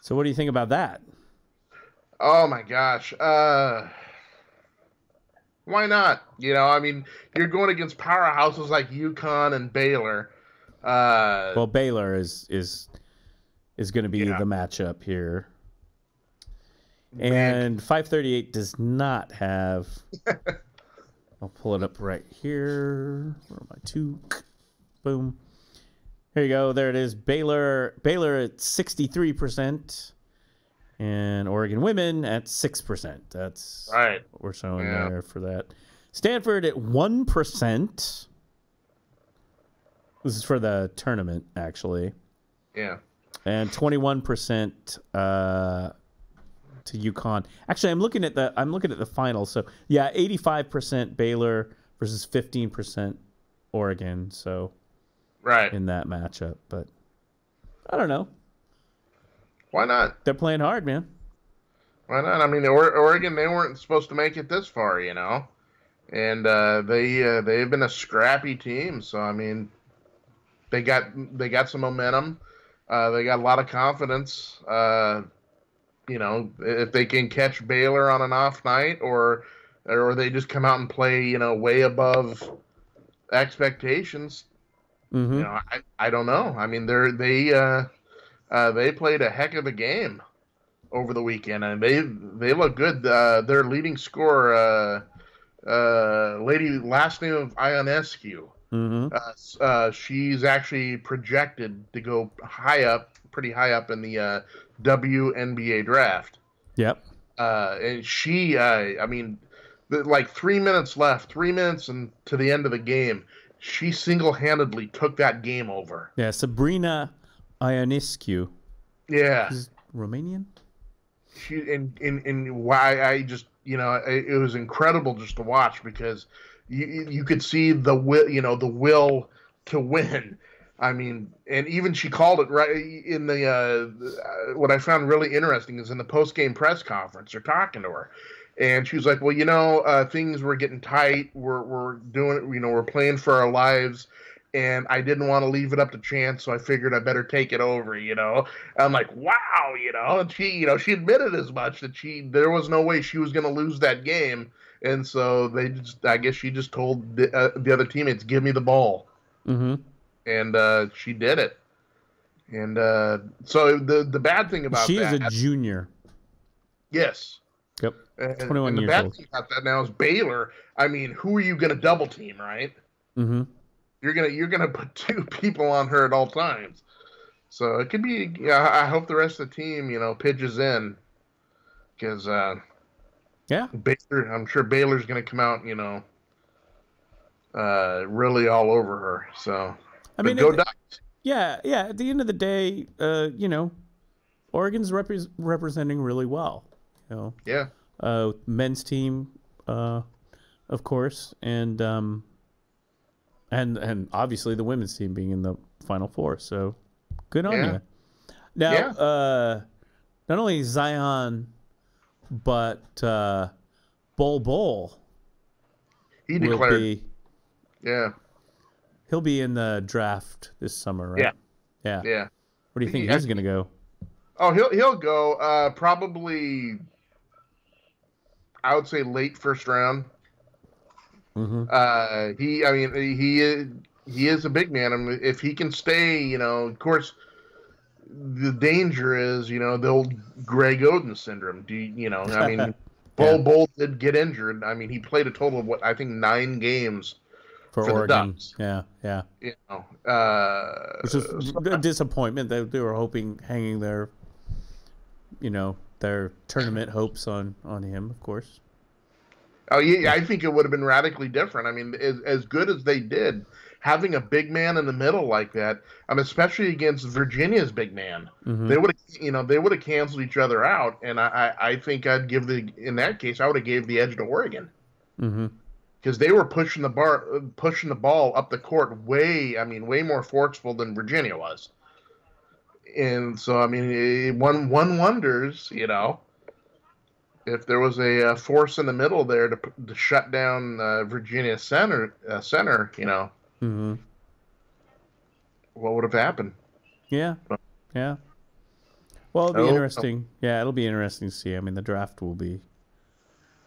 So what do you think about that? Oh, my gosh. Why not? You know, I mean, you're going against powerhouses like UConn and Baylor. Well, Baylor is going to be the matchup here. And 538 does not have... I'll pull it up right here. Where are my 2? Boom. Here you go. There it is. Baylor at 63%. And Oregon women at 6%. That's right. What we're showing there for that. Stanford at 1%. This is for the tournament, actually. Yeah. And 21% to UConn. Actually, I'm looking at the final. So 85% Baylor versus 15% Oregon. So in that matchup, but I don't know. Why not? They're playing hard, man. Why not? I mean, Oregon, they weren't supposed to make it this far, you know, and they've been a scrappy team. So I mean, they got some momentum. They got a lot of confidence. You know, if they can catch Baylor on an off night, or they just come out and play, you know, way above expectations. Mm-hmm. You know, I don't know. I mean, they played a heck of a game over the weekend, and they look good. Their leading scorer, lady, last name of Ionescu. Mm-hmm. She's actually projected to go pretty high up in the WNBA draft. Yep. And she, I mean, like 3 minutes left, 3 minutes and to the end of the game, she single-handedly took that game over. Yeah, Sabrina Ionescu. Yeah. She's Romanian? She and why I just, you know, it was incredible just to watch, because you could see the will to win. I mean, and even she called it right in the what I found really interesting is in the post-game press conference, they're talking to her, and she was like, well, you know, things were getting tight. We're doing it, you know, we're playing for our lives. and I didn't want to leave it up to chance, so I figured I better take it over, you know. I'm like, wow, you know, and she admitted as much that there was no way she was going to lose that game, and so I guess she just told the other teammates, give me the ball, and she did it, and so the bad thing about she that, is a junior. yes. Yep. 21 and the years bad old. thing about that now is Baylor. I mean, who are you going to double team, right? Mm-hmm. You're gonna put two people on her at all times, so it could be. Yeah, I hope the rest of the team, you know, pitches in, because Baylor. I'm sure Baylor's gonna come out, you know, really all over her. So, I mean, go Ducks. Yeah. At the end of the day, you know, Oregon's representing really well. You know. Yeah. Men's team, of course, and obviously the women's team being in the Final Four. So good on you. Now, not only Zion, but Bol he declared. He'll be in the draft this summer, right? Yeah. Where do you think he's going to go? Oh, he'll go probably. I would say late first round. Mm-hmm. He is a big man. I mean, if he can stay, you know, of course, the danger is, you know, the old Greg Oden syndrome. I mean, Bol did get injured. I mean, he played a total of I think 9 games for Oregon. The Ducks. Yeah. You know, which is a disappointment. They were hanging their, you know, their tournament hopes on him, of course. Oh yeah, I think it would have been radically different. I mean, as good as they did, having a big man in the middle like that, especially against Virginia's big man, they would have canceled each other out. And I think in that case, I would have gave the edge to Oregon, because they were pushing the ball up the court way more forceful than Virginia was. And so, I mean, one wonders, you know, if there was a force in the middle there to shut down Virginia center, you know, what would have happened? Yeah. Well, it'll be interesting. Yeah, it'll be interesting to see. I mean, the draft will be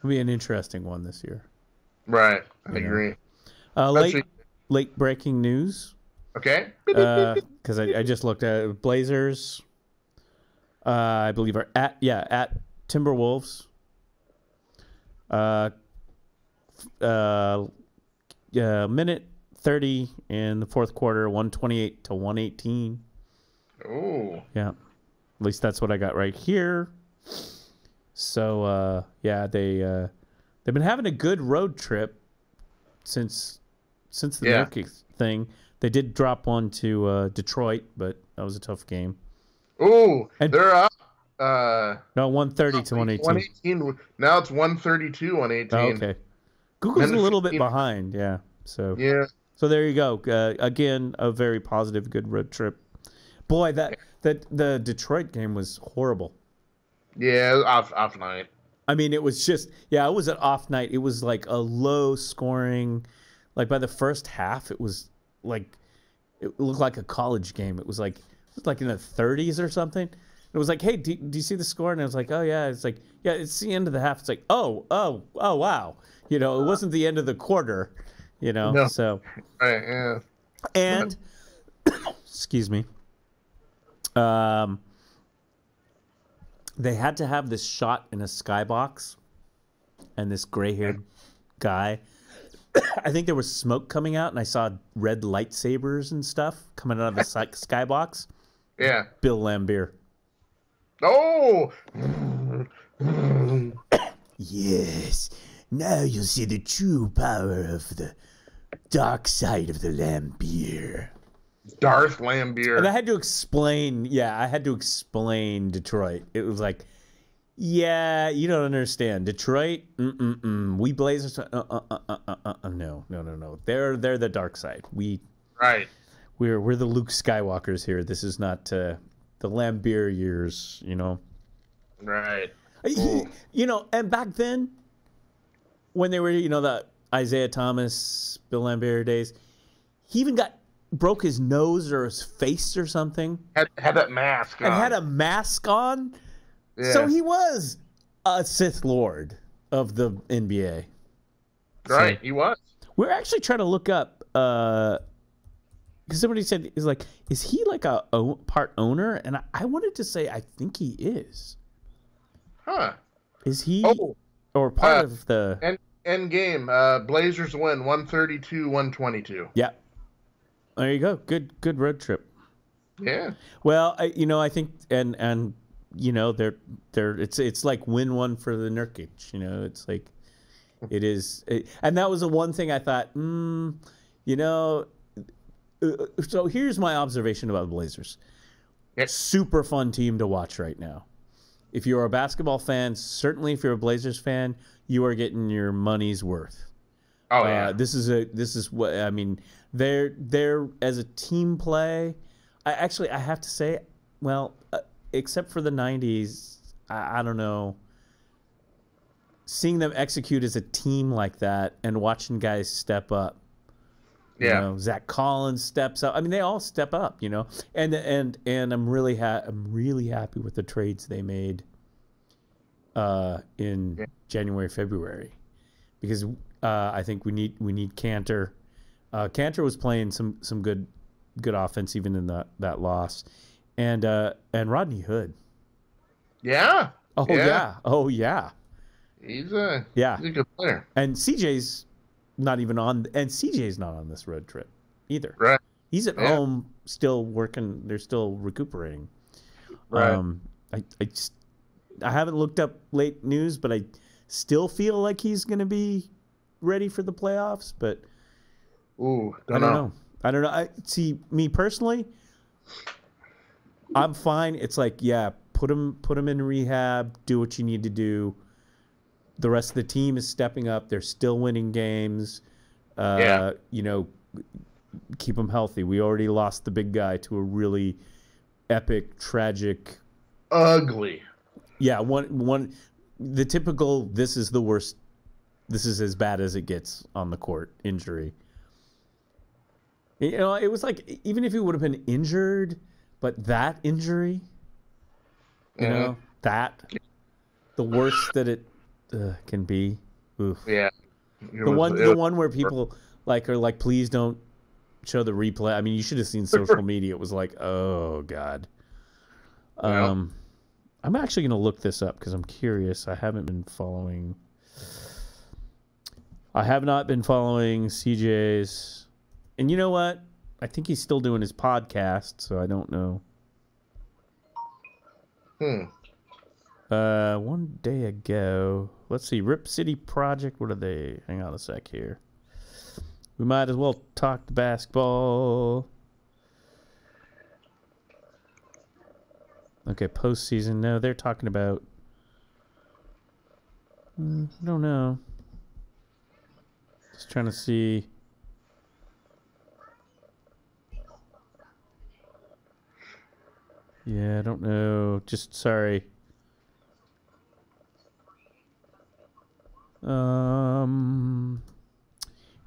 an interesting one this year. Right, I agree. Late breaking news. Okay. Because I just looked at it. Blazers. I believe are at Timberwolves. Minute 30 in the fourth quarter, 128 to 118. Oh. Yeah. At least that's what I got right here. So they've been having a good road trip since the Nurkic thing. They did drop one to Detroit, but that was a tough game. Oh, they're up. No, 130 to 118. 118. Now it's 132, 118. Oh, okay. Google's a little bit behind, yeah. So there you go. Again, a very positive, good road trip. Boy, the Detroit game was horrible. Yeah, off night. I mean, it was just it was an off night. It was like a low scoring. Like by the first half, it was like it looked like a college game. It was like in the 30s or something. It was like, hey, do you see the score? And I was like, oh yeah. It's like, yeah, it's the end of the half. It's like, oh wow. You know, it wasn't the end of the quarter. You know, no. So. Right, yeah. And excuse me. They had to have this shot in a skybox, and this gray-haired guy. I think there was smoke coming out, and I saw red lightsabers and stuff coming out of the skybox. Yeah. Bill Laimbeer. Oh! Yes. Now you'll see the true power of the dark side of the Laimbeer. Darth Laimbeer. And I had to explain, Detroit. It was like, yeah, you don't understand. Detroit, we Blazers, no. They're the dark side. We're the Luke Skywalkers here. This is not the Laimbeer years, you know. Right. You know, and back then, when they were, you know, the Isaiah Thomas, Bill Laimbeer days, he even got broke his nose or his face or something. Had that mask on. And had a mask on. Yeah. So he was a Sith Lord of the NBA. Right, so he was. We're actually trying to look up because somebody said, is he like a part owner? And I wanted to say, I think he is. Huh. Is he or part of the end game? Blazers win 132-122. Yeah. There you go. Good road trip. Yeah. Well, I think and they're it's like win one for the Nurkic. It's like it is, and that was the one thing I thought. So here's my observation about the Blazers. Yep. Super fun team to watch right now. If you're a basketball fan, certainly if you're a Blazers fan, you are getting your money's worth. Oh yeah. This is what I mean. They're as a team play. I have to say, well, except for the 90s, I don't know. Seeing them execute as a team like that and watching guys step up. Yeah. Zach Collins steps up. I mean, they all step up, And I'm really happy with the trades they made in January, February, because I think we need Cantor. Cantor was playing some good offense even in that loss, and Rodney Hood. Yeah. Oh yeah. Oh yeah. He's a good player. And CJ's not on this road trip either. Right. He's at home still working. They're still recuperating. Right. I haven't looked up late news, but I still feel like he's going to be ready for the playoffs. But I don't know. I see, me personally, I'm fine. It's like, put him in rehab. Do what you need to do. The rest of the team is stepping up. They're still winning games. Keep them healthy. We already lost the big guy to a really epic, tragic, ugly. Yeah, one. The typical. This is the worst. This is as bad as it gets on the court injury. It was like, even if he would have been injured, but that injury, that the worst that it can be. Oof. Yeah. The one where people are like, please don't show the replay. I mean, you should have seen social media. It was like, oh God. I'm actually going to look this up because I'm curious. I have not been following CJ's. And you know what? I think he's still doing his podcast, so I don't know. One day ago, let's see, Rip City Project. What are they? Hang on a sec here. We might as well talk the basketball. Okay, postseason. No, they're talking about. I don't know. Just trying to see. Yeah, I don't know. Just sorry.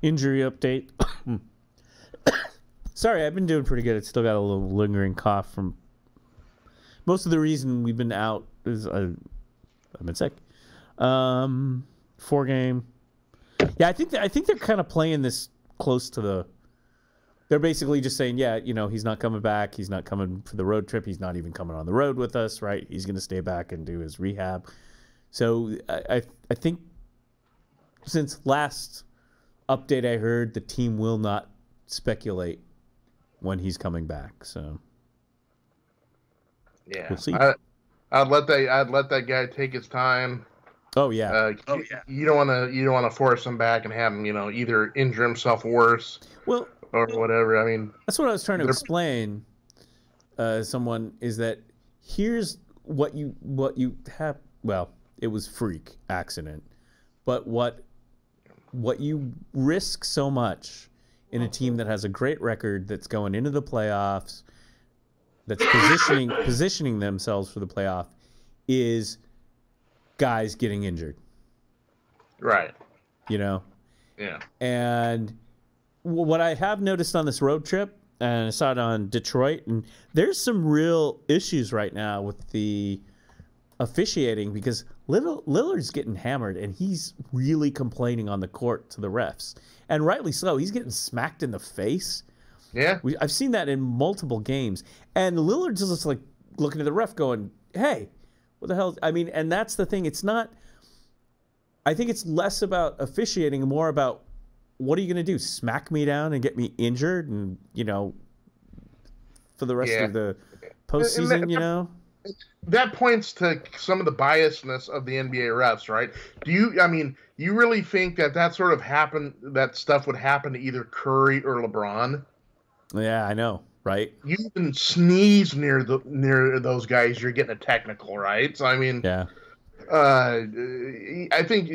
Injury update. Sorry, I've been doing pretty good. It's still got a little lingering cough from. Most of the reason we've been out is I've been sick. 4-game. Yeah, I think they're kind of playing this close to the. They're basically just saying, he's not coming back. He's not coming for the road trip. He's not even coming on the road with us, right? He's going to stay back and do his rehab. So I think since last update I heard, the team will not speculate when he's coming back. So yeah, we'll see. I'd let that guy take his time. Oh yeah. You don't want to force him back and have him either injure himself worse. Well. Or whatever. I mean, that's what I was trying to explain. Someone is that here's what you have. Well, it was freak accident, but what you risk so much in a team that has a great record, that's going into the playoffs, that's positioning themselves for the playoff, is guys getting injured. Right. Yeah. And what I have noticed on this road trip and I saw it on Detroit, and there's some real issues right now with the officiating because Lillard's getting hammered, and he's really complaining on the court to the refs, and rightly so. He's getting smacked in the face. Yeah, I've seen that in multiple games, and Lillard's just like looking at the ref, going, "Hey, what the hell?" I mean, and that's the thing. It's not. I think it's less about officiating and more about what are you going to do? Smack me down and get me injured, and for the rest of the postseason, That points to some of the biasness of the NBA refs, right? You really think that sort of happened? That stuff would happen to either Curry or LeBron? Yeah, I know, right? You even sneeze near those guys, you're getting a technical, right? So I mean, yeah. I think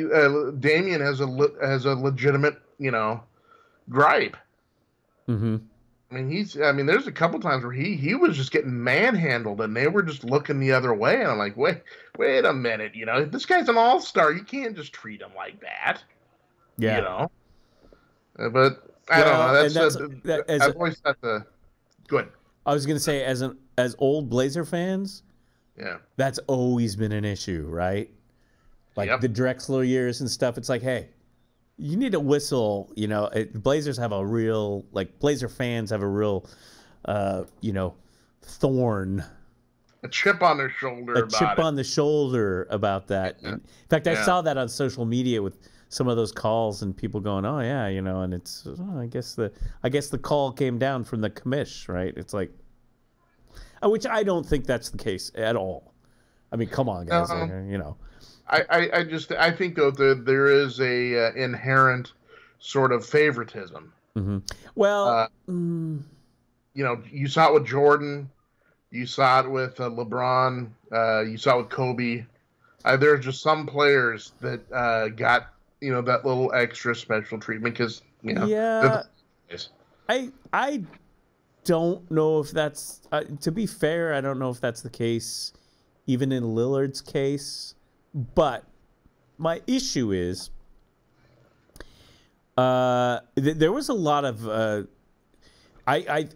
Damian has a legitimate, gripe. Mm-hmm. I mean, there's a couple times where he was just getting manhandled, and they were just looking the other way, and I'm like, wait a minute, this guy's an all-star. You can't just treat him like that. Yeah. But I don't know. I've always had the. Go ahead. I was gonna say, as old Blazer fans. Yeah, that's always been an issue, right? Like the Drexler years and stuff. It's like, hey, you need a whistle. Blazers have a real, Blazer fans have a real, thorn. A chip on their shoulder. On the shoulder about that. Yeah. In fact, I saw that on social media with some of those calls and people going, "Oh yeah," and it's, I guess the call came down from the commish, right? It's like. Which I don't think that's the case at all. I mean, come on, guys. I think though there is a inherent sort of favoritism. Mm-hmm. Well, you saw it with Jordan, you saw it with LeBron, you saw it with Kobe. There's just some players that got that little extra special treatment because I don't know if that's to be fair. I don't know if that's the case, even in Lillard's case. But my issue is, there was a lot of. I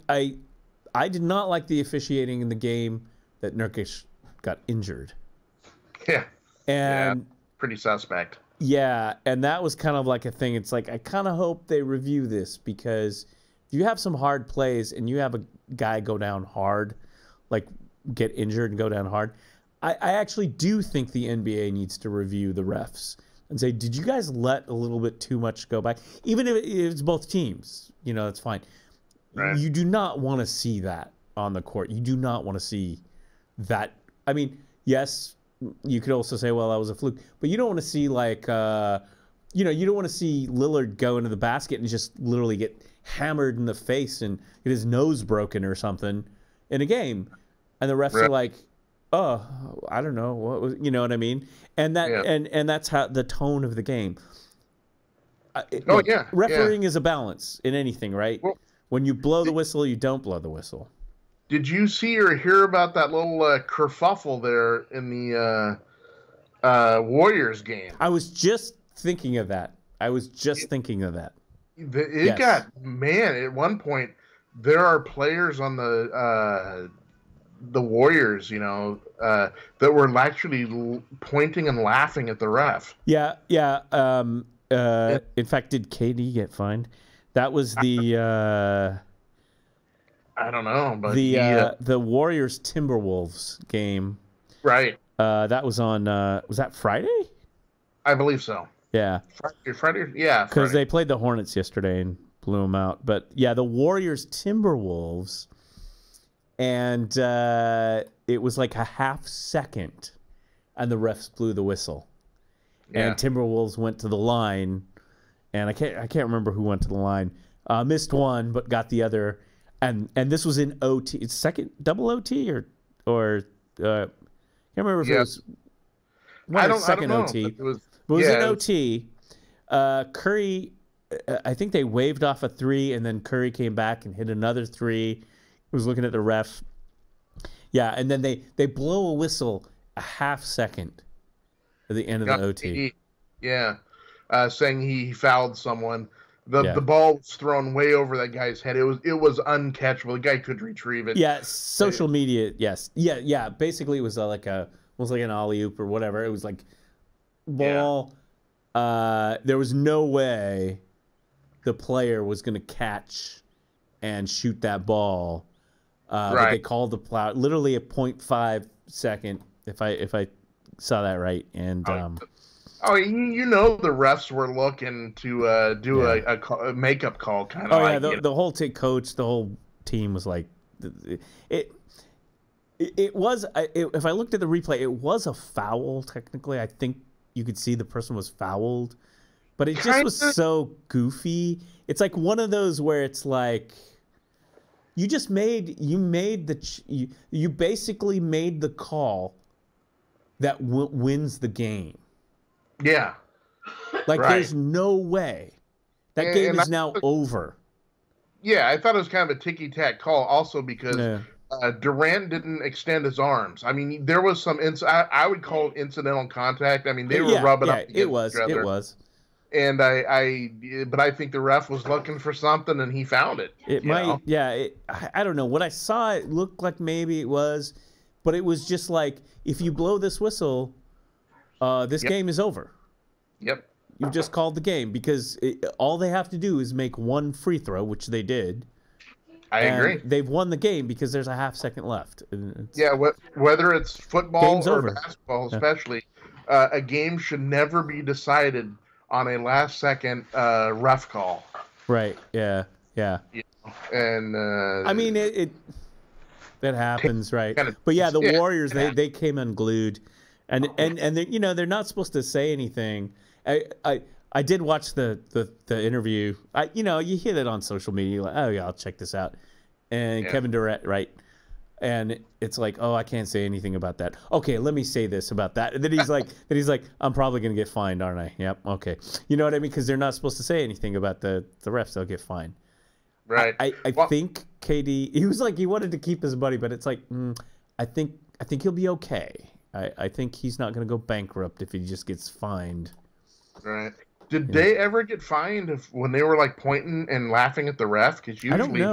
did not like the officiating in the game that Nurkic got injured. Yeah, pretty suspect. Yeah, and that was kind of like a thing. It's like I kind of hope they review this because. You have some hard plays and you have a guy go down hard, like get injured and go down hard. I actually do think the NBA needs to review the refs and say, did you guys let a little bit too much go by? Even if it's both teams, that's fine. Right. You do not want to see that on the court. You do not want to see that. I mean, yes, you could also say, well, that was a fluke, but you don't want to see you don't want to see Lillard go into the basket and just literally get hammered in the face and get his nose broken or something in a game, and the refs are like, "Oh, I don't know what was," you know what I mean? And that and that's how the tone of the game. Refereeing is a balance in anything, right? Well, when you blow the whistle, you don't blow the whistle. Did you see or hear about that little kerfuffle there in the Warriors game? I was just thinking of that. It got, man, at one point there are players on the Warriors, that were actually pointing and laughing at the ref. Yeah. In fact, did KD get fined? That was the I don't know, but the Warriors Timberwolves game. Right. That was on was that Friday? I believe so. Yeah. Friday? Yeah. Because they played the Hornets yesterday and blew them out. But, yeah, the Warriors Timberwolves, and it was like a half second, and the refs blew the whistle. Yeah. And Timberwolves went to the line, and I can't remember who went to the line. Missed one, but got the other. And this was in OT. It's double OT or can't remember if it was second OT. It was in OT. Curry, I think they waved off a three, and then Curry came back and hit another three. He was looking at the ref. Yeah, and then they blow a whistle a half second at the end of the OT. Saying he fouled someone. The ball was thrown way over that guy's head. It was uncatchable. The guy could retrieve it. Yeah, social media. Yes, yeah. Basically, it was like an alley oop or whatever. It was like ball. Yeah. There was no way the player was going to catch and shoot that ball. But they called the plow literally a 0.5 second. If I saw that right, and you know the refs were looking to do a makeup call kind of. Oh yeah, the whole coach, the whole team was like, it was. If I looked at the replay, it was a foul. Technically, I think you could see the person was fouled, but it just was so goofy. It's like one of those where it's like you basically made the call that wins the game. Yeah. Like, there's no way. That game is now over. Yeah, I thought it was kind of a ticky-tack call also because Durant didn't extend his arms. I mean, there was some I would call it incidental contact. I mean, they were rubbing up against each other. It was. And but I think the ref was looking for something and he found it. I don't know. What I saw, it looked like maybe it was, but it was just like, if you blow this whistle, this game is over. Yep. You've just called the game because all they have to do is make one free throw, which they did. I agree. They've won the game because there's a half second left. Whether it's football or over. basketball, especially, a game should never be decided on a last second ref call. Right. Yeah. And I mean, that happens, right? But yeah, the Warriors, they came unglued, and they're not supposed to say anything. I did watch the interview. You hear that on social media, like, oh yeah, I'll check this out. And Kevin Durant, right? And it's like, oh, I can't say anything about that. Okay, let me say this about that. And then he's like, I'm probably gonna get fined, aren't I? Yep. Okay. You know what I mean? Because they're not supposed to say anything about the refs. They'll get fined. Right. I think KD. He was like, he wanted to keep his money, but it's like, I think he'll be okay. I think he's not gonna go bankrupt if he just gets fined. Right. Did they ever get fined when they were like pointing and laughing at the ref? Because usually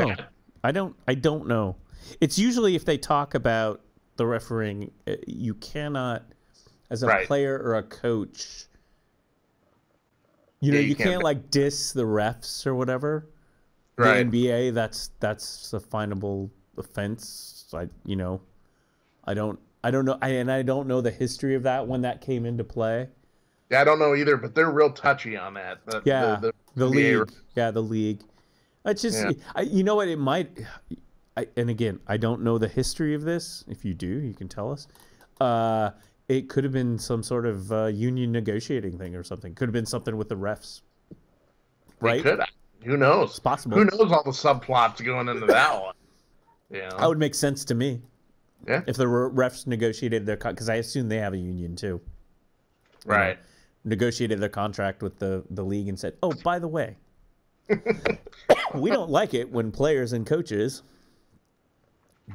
I don't know. It's usually if they talk about the refereeing, you cannot, as a player or a coach, you can't like diss the refs or whatever. Right. The NBA, that's a finable offense. I don't know, and I don't know the history of that when that came into play. Yeah, I don't know either, but they're real touchy on that. The league. Yeah, the league. It's just, you know what, it might. And again, I don't know the history of this. If you do, you can tell us. It could have been some sort of union negotiating thing or something. Could have been something with the refs. Right? It could. Who knows? It's possible. Who knows all the subplots going into that one? Yeah. That would make sense to me. Yeah. If the refs negotiated their because I assume they have a union too. Right. Negotiated their contract with the league and said, "Oh, by the way, we don't like it when players and coaches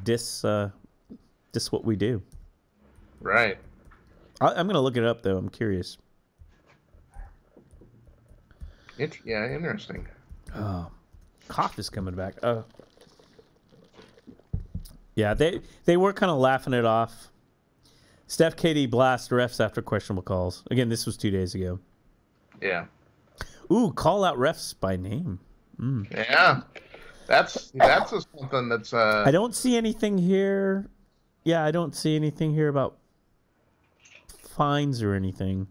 diss what we do." Right. I'm gonna look it up though. I'm curious. Interesting. Oh, cough is coming back. Yeah, they were kind of laughing it off. Steph KD blast refs after questionable calls. Again, this was 2 days ago. Yeah. Ooh, call out refs by name. Yeah. That's something that's I don't see anything here. Yeah, I don't see anything here about fines or anything.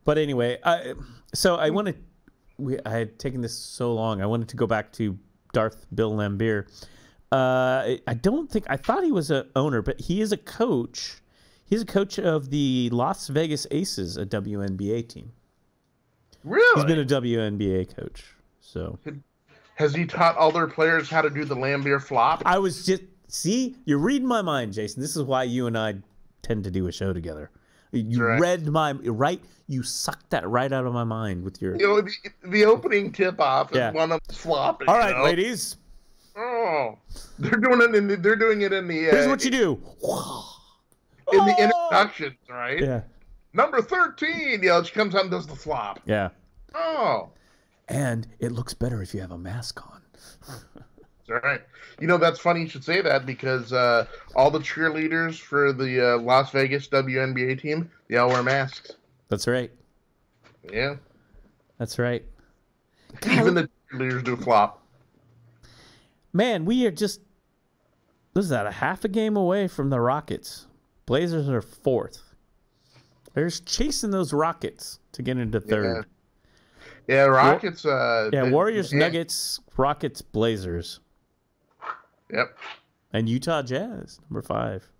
But anyway, I had taken this so long. I wanted to go back to Darth Bill Lambier. I thought he was an owner, but he is a coach. He's a coach of the Las Vegas Aces, a WNBA team. Really? He's been a WNBA coach. So has he taught other players how to do the Lambier flop? I was just you're reading my mind, Jason. This is why you and I tend to do a show together. You read my right. You sucked that right out of my mind with your. The opening tip off is one of them flopping. All right, ladies. Oh, they're doing it in the. Here's what you do. In the introductions, right? Yeah. Number 13. You know, she comes out and does the flop. Yeah. Oh. And it looks better if you have a mask on. That's right. You know, that's funny you should say that because all the cheerleaders for the Las Vegas WNBA team, they all wear masks. That's right. Yeah. That's right. Even the cheerleaders do flop. Man, we are just, what is that, a half a game away from the Rockets. Blazers are 4th. They're just chasing those Rockets to get into 3rd. Yeah, Rockets. Warriors, Nuggets, Rockets, Blazers. Yep. And Utah Jazz, number 5.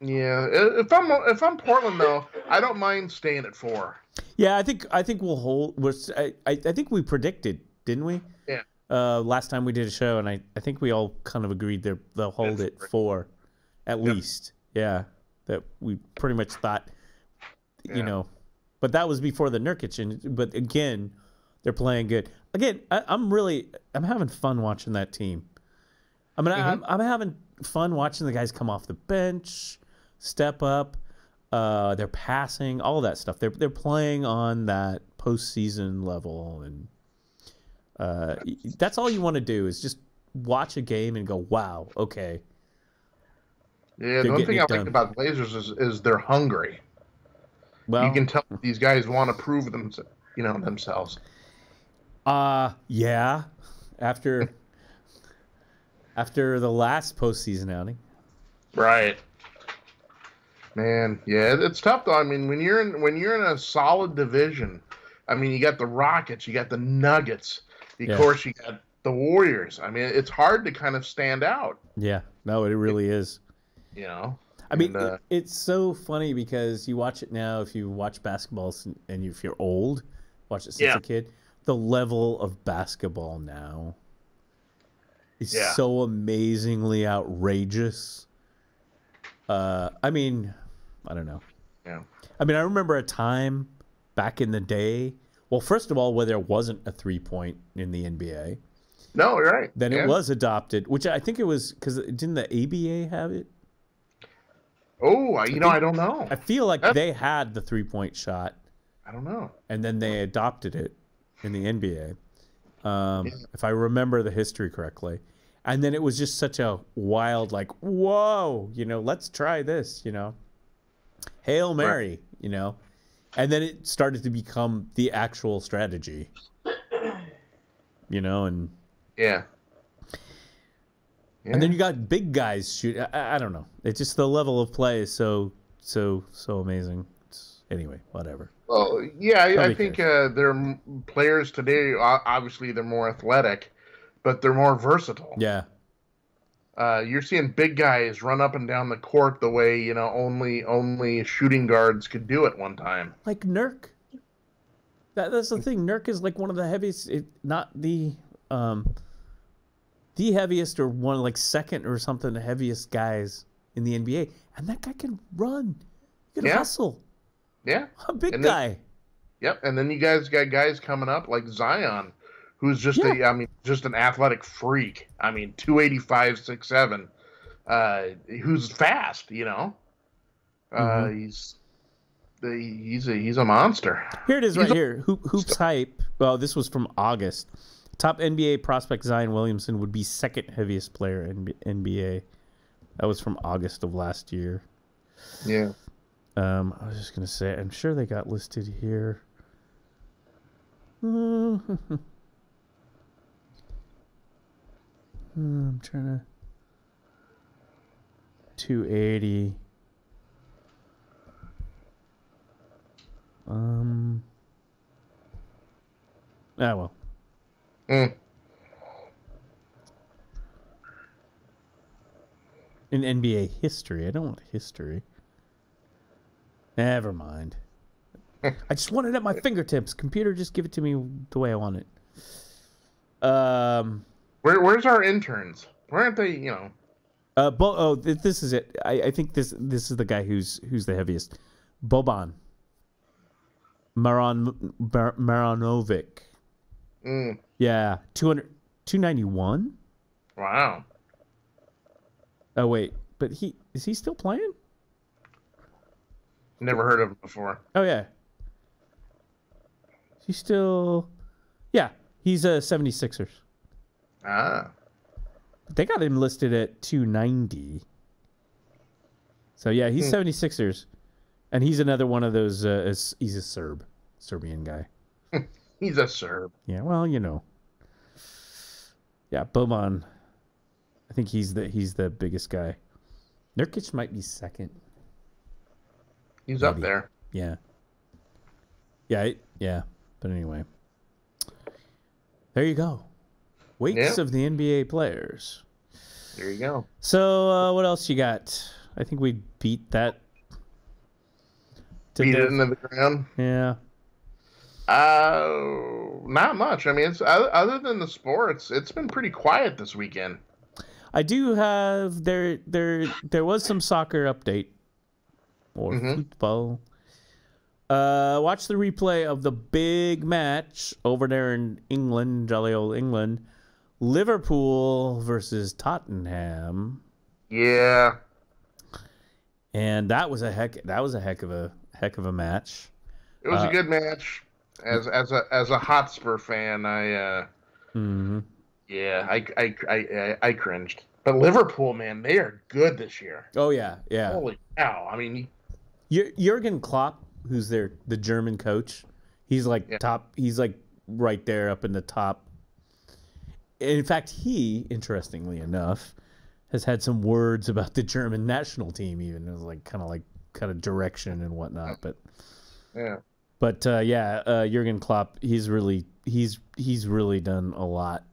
Yeah, if I'm Portland though, I don't mind staying at 4. Yeah, I think we'll hold. I think we predicted, didn't we? Yeah. Last time we did a show, and I think we all kind of agreed they'll hold it 4, at least. Yeah, that we pretty much thought, you know, but that was before the Nurkic. But again, they're playing good. Again, I'm having fun watching that team. I mean, I'm having fun watching the guys come off the bench, step up. They're passing, all of that stuff. They're playing on that postseason level, and that's all you want to do is just watch a game and go, "Wow, okay." Yeah, the one thing I like about Blazers is they're hungry. Well, you can tell these guys want to prove themselves. Yeah. After the last postseason outing. Right. Man, yeah, it's tough though. I mean, when you're in a solid division, I mean, you got the Rockets, you got the Nuggets, of course, you got the Warriors. I mean, it's hard to kind of stand out. Yeah, no, it really is. You know, I mean, it's so funny because you watch it now. If you watch basketball and if you're old, watch it since a kid, the level of basketball now is so amazingly outrageous. I mean, I don't know. Yeah. I mean, I remember a time back in the day. Well, first of all, where there wasn't a 3-point in the NBA. No, you're right. Then it was adopted, which I think it was because didn't the ABA have it? Oh, I don't know. I feel like they had the 3-point shot. I don't know. And then they adopted it in the NBA, if I remember the history correctly. And then it was just such a wild, like, whoa, let's try this, Hail Mary, And then it started to become the actual strategy, and... Yeah. And then you got big guys shoot. I don't know. It's just the level of play is so amazing. Anyway, whatever. Well, yeah, I think they're players today. Obviously, they're more athletic, but they're more versatile. Yeah. You're seeing big guys run up and down the court the way only shooting guards could do at one time. Like Nurk. That's the thing. Nurk is like one of the heaviest, not the heaviest or one like second or something, the heaviest guys in the NBA, and that guy can run. He can hustle. Yeah, a big guy. Yep, and then you guys got guys coming up like Zion, who's just just an athletic freak. I mean, 285, 6'7", who's fast. He's a monster. Here it is, right here. Hoops Hype. Well, this was from August. Top NBA prospect Zion Williamson would be second heaviest player in NBA. That was from August of last year. Yeah. I was just gonna say, I'm sure they got listed here. I'm trying to 280. Well. In NBA history. I don't want history. Never mind. I just want it at my fingertips. Computer, just give it to me the way I want it. Where's our interns? Where aren't they, this is it. I think this is the guy who's the heaviest. Boban. Maranovic. Yeah, 291. Wow. Oh wait, but is he still playing? Never heard of him before. Oh yeah. He's still, yeah. He's a 76ers. Ah. They got him listed at 290. So yeah, he's 76ers, and he's another one of those. He's a Serbian guy. He's a Serb. Yeah, well, you know. Yeah, Boban. I think he's the biggest guy. Nurkic might be second. He's Maybe. up there. Yeah. Yeah. But anyway, there you go. Weights of the NBA players. There you go. So what else you got? I think we beat that. Beat it into the ground. Yeah. Not much. I mean, it's other than the sports, it's been pretty quiet this weekend. I do have there was some soccer update or football. Watch the replay of the big match over there in England, jolly old England. Liverpool versus Tottenham. Yeah. And that was a heck of a match. It was a good match. As a Hotspur fan, I cringed. But Liverpool, man, they are good this year. Oh yeah. Holy cow! I mean, Jurgen Klopp, who's the German coach, he's like top. He's like right there up in the top. In fact, he, interestingly enough, has had some words about the German national team. Even it was like kind of direction and whatnot. But yeah. But Jurgen Klopp, he's really done a lot.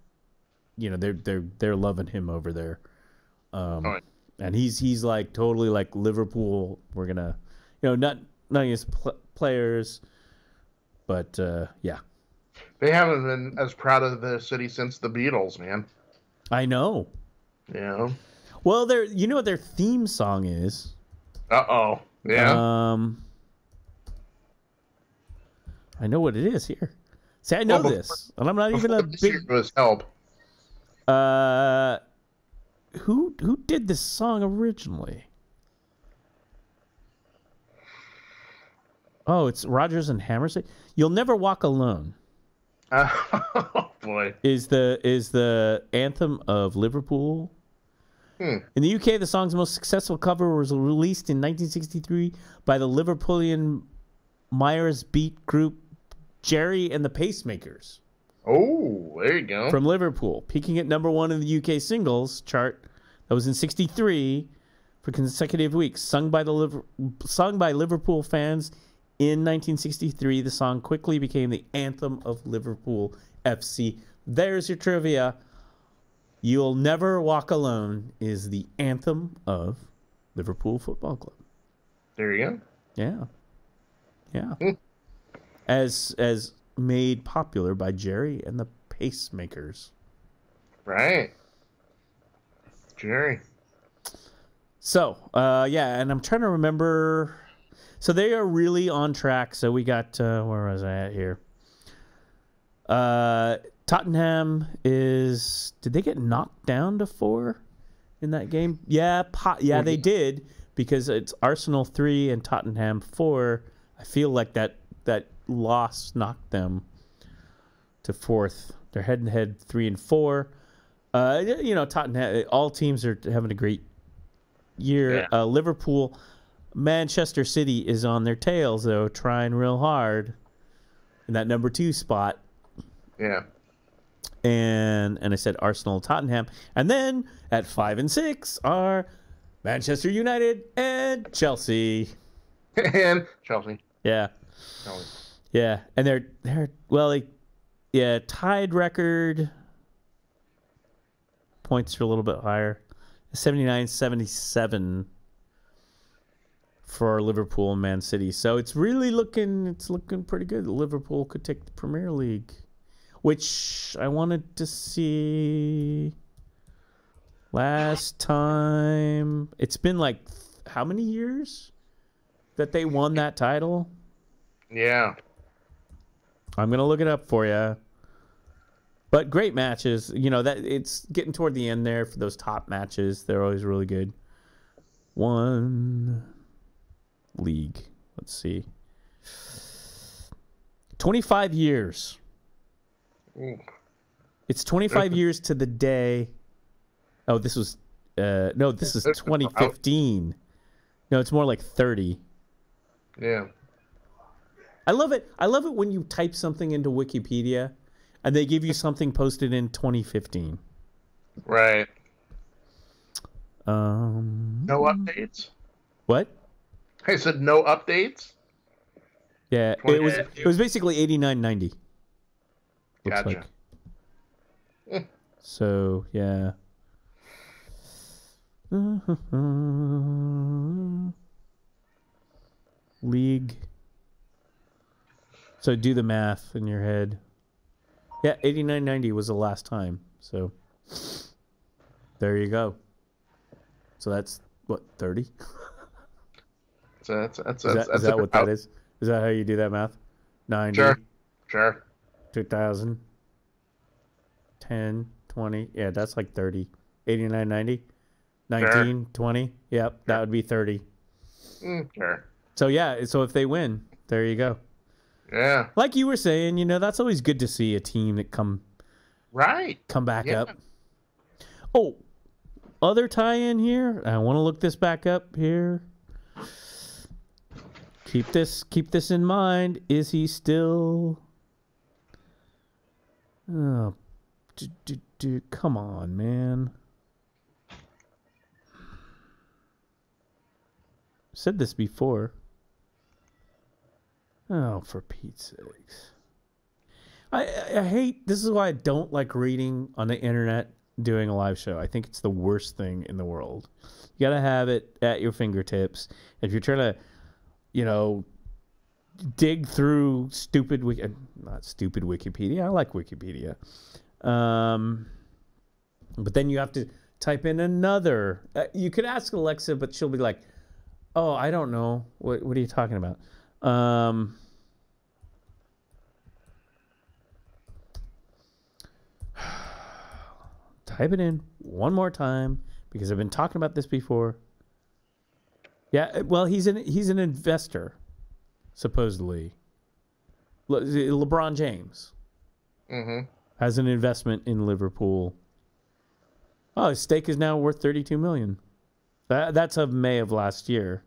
You know, they're loving him over there, and he's like totally like Liverpool. We're gonna, not against players, but yeah. They haven't been as proud of the city since the Beatles, man. I know. Yeah. Well, you know what their theme song is? Uh-oh. Yeah. I know what it is here. See, I know this, and I'm not even a big. Was help. Who did this song originally? Oh, it's Rodgers and Hammerstein. "You'll Never Walk Alone." Oh boy. Is the anthem of Liverpool. In the UK, the song's most successful cover was released in 1963 by the Liverpoolian Myers beat group Jerry and the Pacemakers. Oh, there you go. From Liverpool, peaking at number 1 in the UK singles chart. That was in '63 for consecutive weeks. Sung by Liverpool fans in 1963, the song quickly became the anthem of Liverpool FC. There's your trivia. "You'll Never Walk Alone" is the anthem of Liverpool Football Club. There you go. Yeah. As made popular by Jerry and the Pacemakers. Right. Jerry. So, and I'm trying to remember. So they are really on track. So we got, where was I at here? Tottenham did they get knocked down to 4 in that game? Yeah, they did, because it's Arsenal 3 and Tottenham 4. I feel like that loss knocked them to 4th. They're head and head 3 and 4. Tottenham, all teams are having a great year. Yeah. Liverpool, Manchester City is on their tails though, trying real hard in that number 2 spot. Yeah. And I said Arsenal, Tottenham, and then at 5 and 6 are Manchester United and Chelsea. And Chelsea. Yeah. Chelsea. Yeah, and they're tied record. Points are a little bit higher. 79-77 for Liverpool and Man City. So it's really looking pretty good. Liverpool could take the Premier League, which I wanted to see last time. It's been like how many years that they won that title? Yeah. I'm going to look it up for you. But great matches. That it's getting toward the end there for those top matches. They're always really good. One league. Let's see. 25 years. Ooh. It's 25 years to the day. Oh, this was no, this is 2015. No, it's more like 30. Yeah. I love it. I love it when you type something into Wikipedia and they give you something posted in 2015. Right. No updates? What? I said no updates? Yeah, it was basically 89.90. Looks Gotcha. like. So, yeah. League. So do the math in your head. Yeah, 89.90 was the last time. So there you go. So that's what, 30? Is that what that is? Is that how you do that math? 90. Sure. 2000. 10, 20. Yeah, that's like 30. 89.90. 19, 20. Yep, that would be 30. Sure. So yeah, so if they win, there you go. Yeah. Like you were saying, you know, that's always good to see a team that come back up. Oh, other tie-in here. I want to look this back up here. Keep this in mind. Is he still? Oh, come on, man. Said this before. Oh, for Pete's sakes. I hate, this is why I don't like reading on the internet doing a live show. I think it's the worst thing in the world. You got to have it at your fingertips. If you're trying to, you know, dig through not stupid Wikipedia. I like Wikipedia. But then you have to type in another. You could ask Alexa, but she'll be like, oh, I don't know. What are you talking about? Type it in one more time because I've been talking about this before. Yeah, well, he's an investor, supposedly. LeBron James has an investment in Liverpool. Oh, his stake is now worth $32 million. That's of May of last year.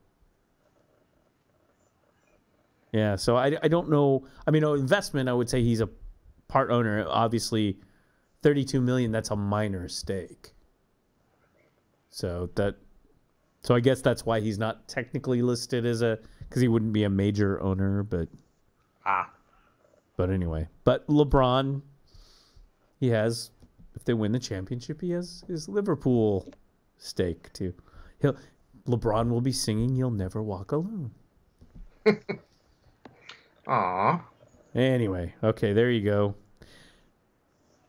Yeah, so I don't know. I mean, investment, I would say he's a part owner. Obviously, $32 million, that's a minor stake. So I guess that's why he's not technically listed as because he wouldn't be a major owner, but anyway. But LeBron, he has, if they win the championship, he has his Liverpool stake too. LeBron will be singing "You'll Never Walk Alone." Aw. Anyway, okay, there you go.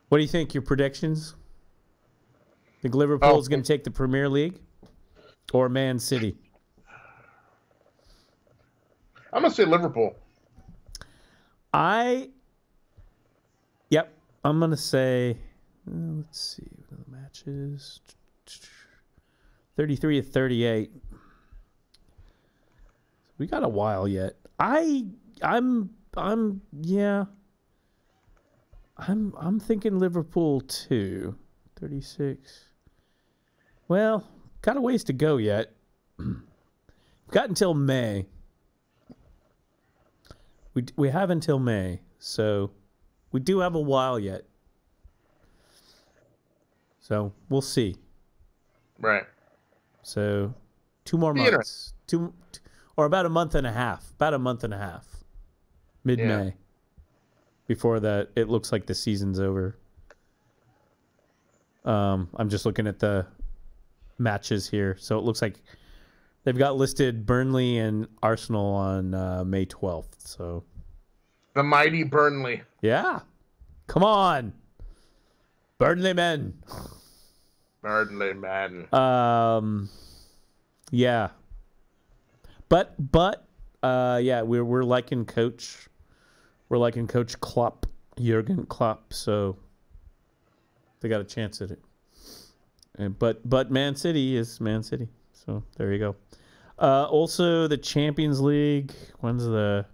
What do you think? Your predictions? Think Liverpool's going to take the Premier League or Man City? I'm going to say Liverpool. I'm going to say, let's see, what are the matches? 33-38. We got a while yet. I'm thinking Liverpool too. 36. Well, got a ways to go yet. Got until May. We have until May, so we do have a while yet. So we'll see. Right. So 2 more months. Or about a month and a half. Mid-May. Yeah. Before that, it looks like the season's over. I'm just looking at the matches here. So it looks like they've got listed Burnley and Arsenal on May 12th. So the mighty Burnley. Yeah. Come on. Burnley men. Burnley men. Yeah. But yeah, we're liking Coach. We're liking Coach Klopp, Jurgen Klopp, so they got a chance at it. But Man City is Man City, so there you go. Also, the Champions League. When's the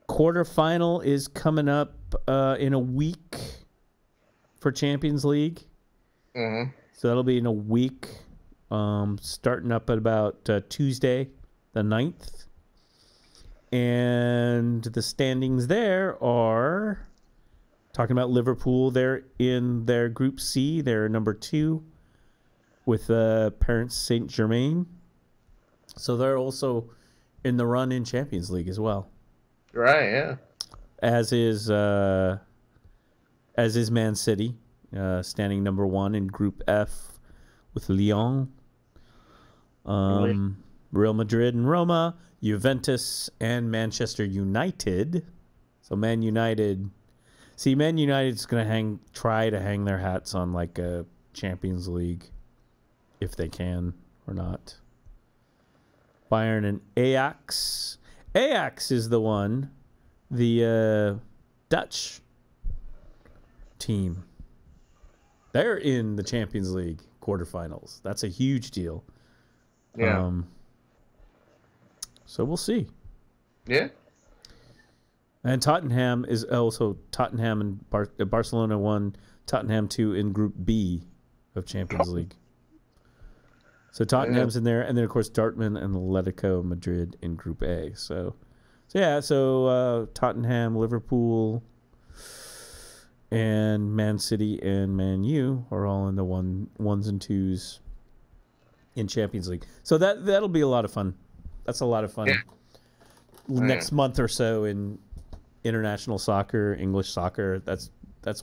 quarterfinal is coming up in a week for Champions League. Mm-hmm. So that'll be in a week, starting up at about Tuesday, the 9th. And the standings there are talking about Liverpool. They're in their Group C. They're number 2 with Paris Saint-Germain. So they're also in the run in Champions League as well. Right, yeah. As is Man City, standing number 1 in Group F with Lyon. Real Madrid and Roma, Juventus and Manchester United. So Man United. See, Man United's going to try to hang their hats on like a Champions League, if they can or not. Bayern and Ajax. Ajax is the one, the Dutch team. They're in the Champions League quarterfinals. That's a huge deal. Yeah. So we'll see. Yeah. And Tottenham is also Tottenham and Barcelona 1, Tottenham 2 in Group B of Champions League. So Tottenham's in there, and then of course Dortmund and Atletico Madrid in Group A. So Tottenham, Liverpool, and Man City and Man U are all in the ones and twos in Champions League. So that'll be a lot of fun. That's a lot of fun. Yeah. Next month or so in international soccer, English soccer. That's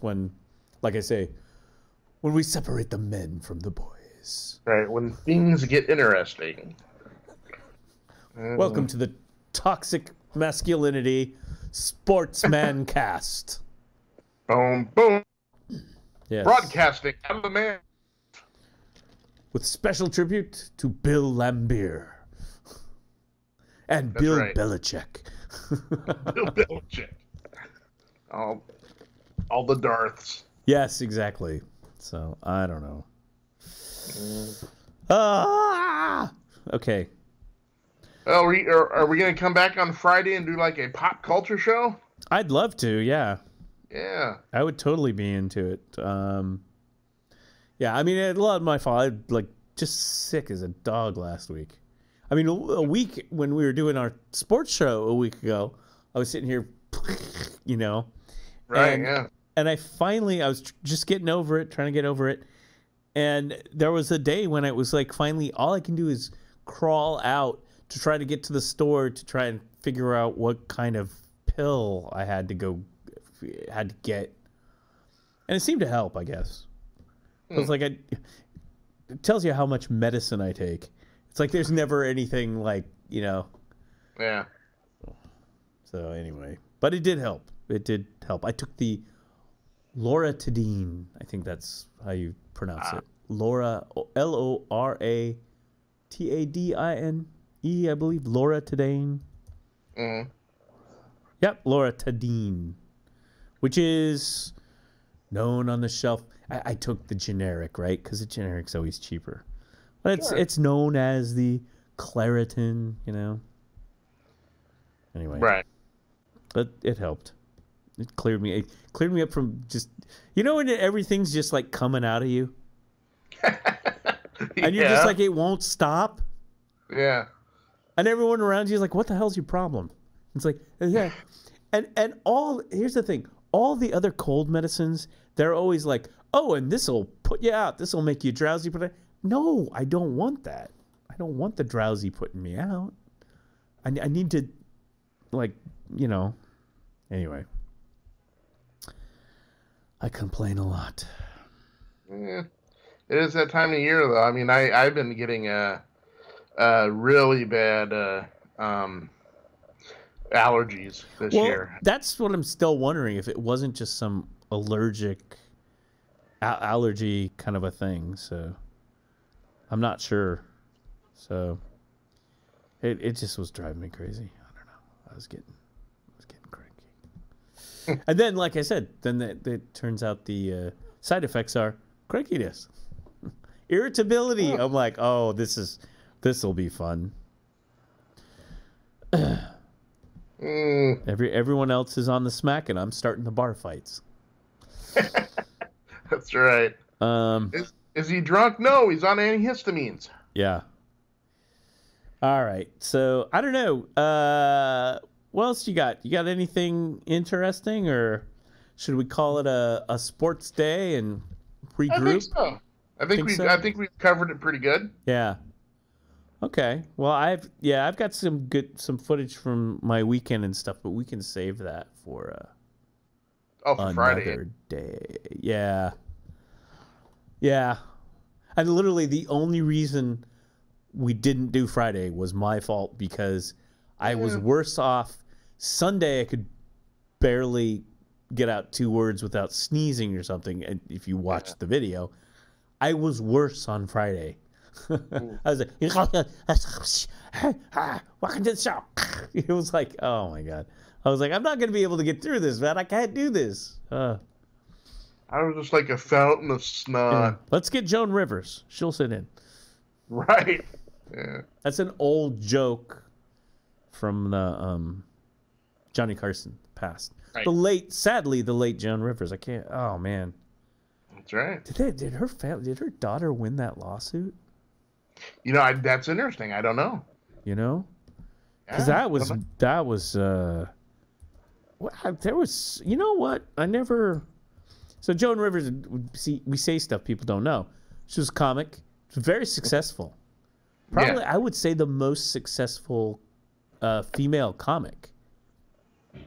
when, like I say, when we separate the men from the boys. Right, when things get interesting. Welcome to the Toxic Masculinity Sportsman Cast. Boom, boom. Yes. Broadcasting out of the man. With special tribute to Bill Lambier. And That's Bill right. Belichick. Bill Belichick. All the Darths. Yes, exactly. So, I don't know. Okay. Oh, are we going to come back on Friday and do like a pop culture show? I'd love to, yeah. Yeah. I would totally be into it. Yeah, I mean, a lot of my fault. I like just sick as a dog last week. I mean, a week when we were doing our sports show a week ago, I was sitting here, you know. Right, yeah. And I was just getting over it, trying to get over it. And there was a day when it was like, finally, all I can do is crawl out to try to get to the store to try and figure out what kind of pill I had to get. And it seemed to help, I guess. It was like, it tells you how much medicine I take. It's like there's never anything like, you know. Yeah. So anyway, but it did help. It did help. I took the Loratadine. I think that's how you pronounce it. Loratadine, I believe. Loratadine. Mm-hmm. Yep, Loratadine, which is known on the shelf. I took the generic, right? Because the generic's always cheaper. But it's known as the Claritin, you know. Anyway. Right. But it helped. It cleared me up from just, you know, when everything's just like coming out of you. And you're just like, it won't stop. Yeah. And everyone around you is like, what the hell's your problem? It's like, yeah. And here's the thing. All the other cold medicines, they're always like, oh, and this will put you out. This will make you drowsy. But no, I don't want that. I don't want the drowsy putting me out. I need to, like, you know. Anyway. I complain a lot. Yeah. It is that time of year, though. I mean, I've been getting a really bad allergies this year. That's what I'm still wondering, if it wasn't just some allergic allergy kind of a thing. So I'm not sure. So it just was driving me crazy. I don't know. I was getting cranky. And then, like I said, then it turns out the side effects are crankiness. Irritability. I'm like, oh, this will be fun. Everyone else is on the smack, and I'm starting the bar fights. That's right. Is he drunk? No, he's on antihistamines. Yeah. All right. So I don't know. What else you got? You got anything interesting, or should we call it a sports day and regroup? I think so. I think we've covered it pretty good. Yeah. Okay. Well, I've got some footage from my weekend and stuff, but we can save that for for Friday. Another day. Yeah. Yeah. And literally the only reason we didn't do Friday was my fault because I was worse off. Sunday I could barely get out 2 words without sneezing or something. And if you watch the video, I was worse on Friday. I was like, welcome to the show. It was like, oh my God. I was like, I'm not going to be able to get through this, man. I can't do this. I was just like a fountain of snot. Yeah. Let's get Joan Rivers. She'll sit in. Right. Yeah. That's an old joke from the Johnny Carson past. Right. Sadly, the late Joan Rivers. I can't. Oh man. That's right. Did her daughter win that lawsuit? You know, that's interesting. I don't know. You know, because that was there was. You know what? I never. So Joan Rivers, we say stuff people don't know. She was a comic. She was very successful. Probably, I would say the most successful female comic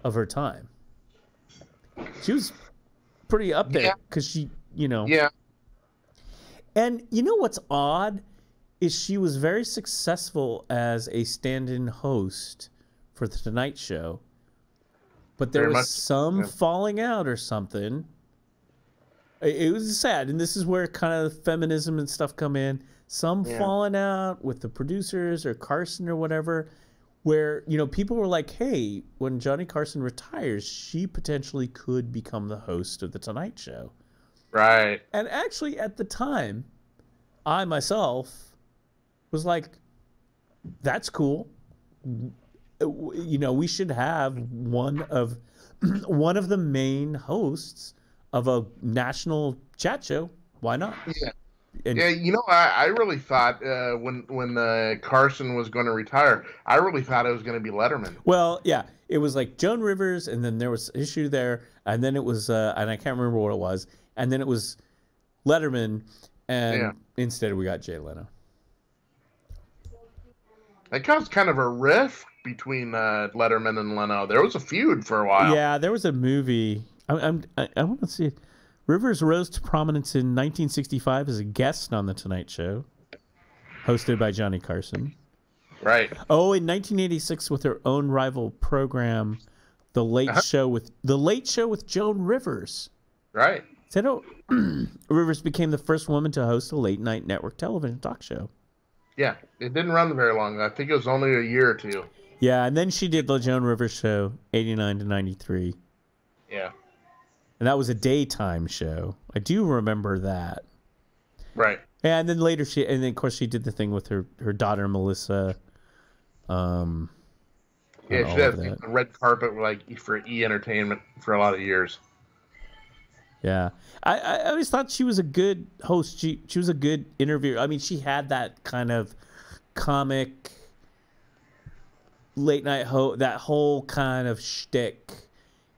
of her time. She was pretty up there because she, you know. Yeah. And you know what's odd is she was very successful as a stand-in host for The Tonight Show. But there was some falling out or something. It was sad, and this is where kind of feminism and stuff come in. Some falling out with the producers or Carson or whatever, where, you know, people were like, hey, when Johnny Carson retires, she potentially could become the host of The Tonight Show. Right. And actually, at the time, I myself was like, that's cool. You know, we should have one of the main hosts of a national chat show. Why not? Yeah. And, you know, I really thought when Carson was going to retire, I really thought it was going to be Letterman. Well, yeah, it was like Joan Rivers, and then there was an issue there, and then it was, and I can't remember what it was, and then it was Letterman, and instead we got Jay Leno. It caused kind of a rift between Letterman and Leno. There was a feud for a while. Yeah, there was a movie. I want to see it. Rivers rose to prominence in 1965 as a guest on The Tonight Show, hosted by Johnny Carson. Right. Oh, in 1986 with her own rival program, The Late Show with Joan Rivers. Right. So Rivers became the first woman to host a late night network television talk show. Yeah, it didn't run very long. I think it was only a year or two. Yeah, and then she did the Joan Rivers Show, 89 to 93. Yeah. And that was a daytime show. I do remember that. Right. And then later and then of course she did the thing with her daughter Melissa. Yeah, she had the red carpet like for E! Entertainment for a lot of years. Yeah. I always thought she was a good host. She was a good interviewer. I mean, she had that kind of comic late night that whole kind of shtick.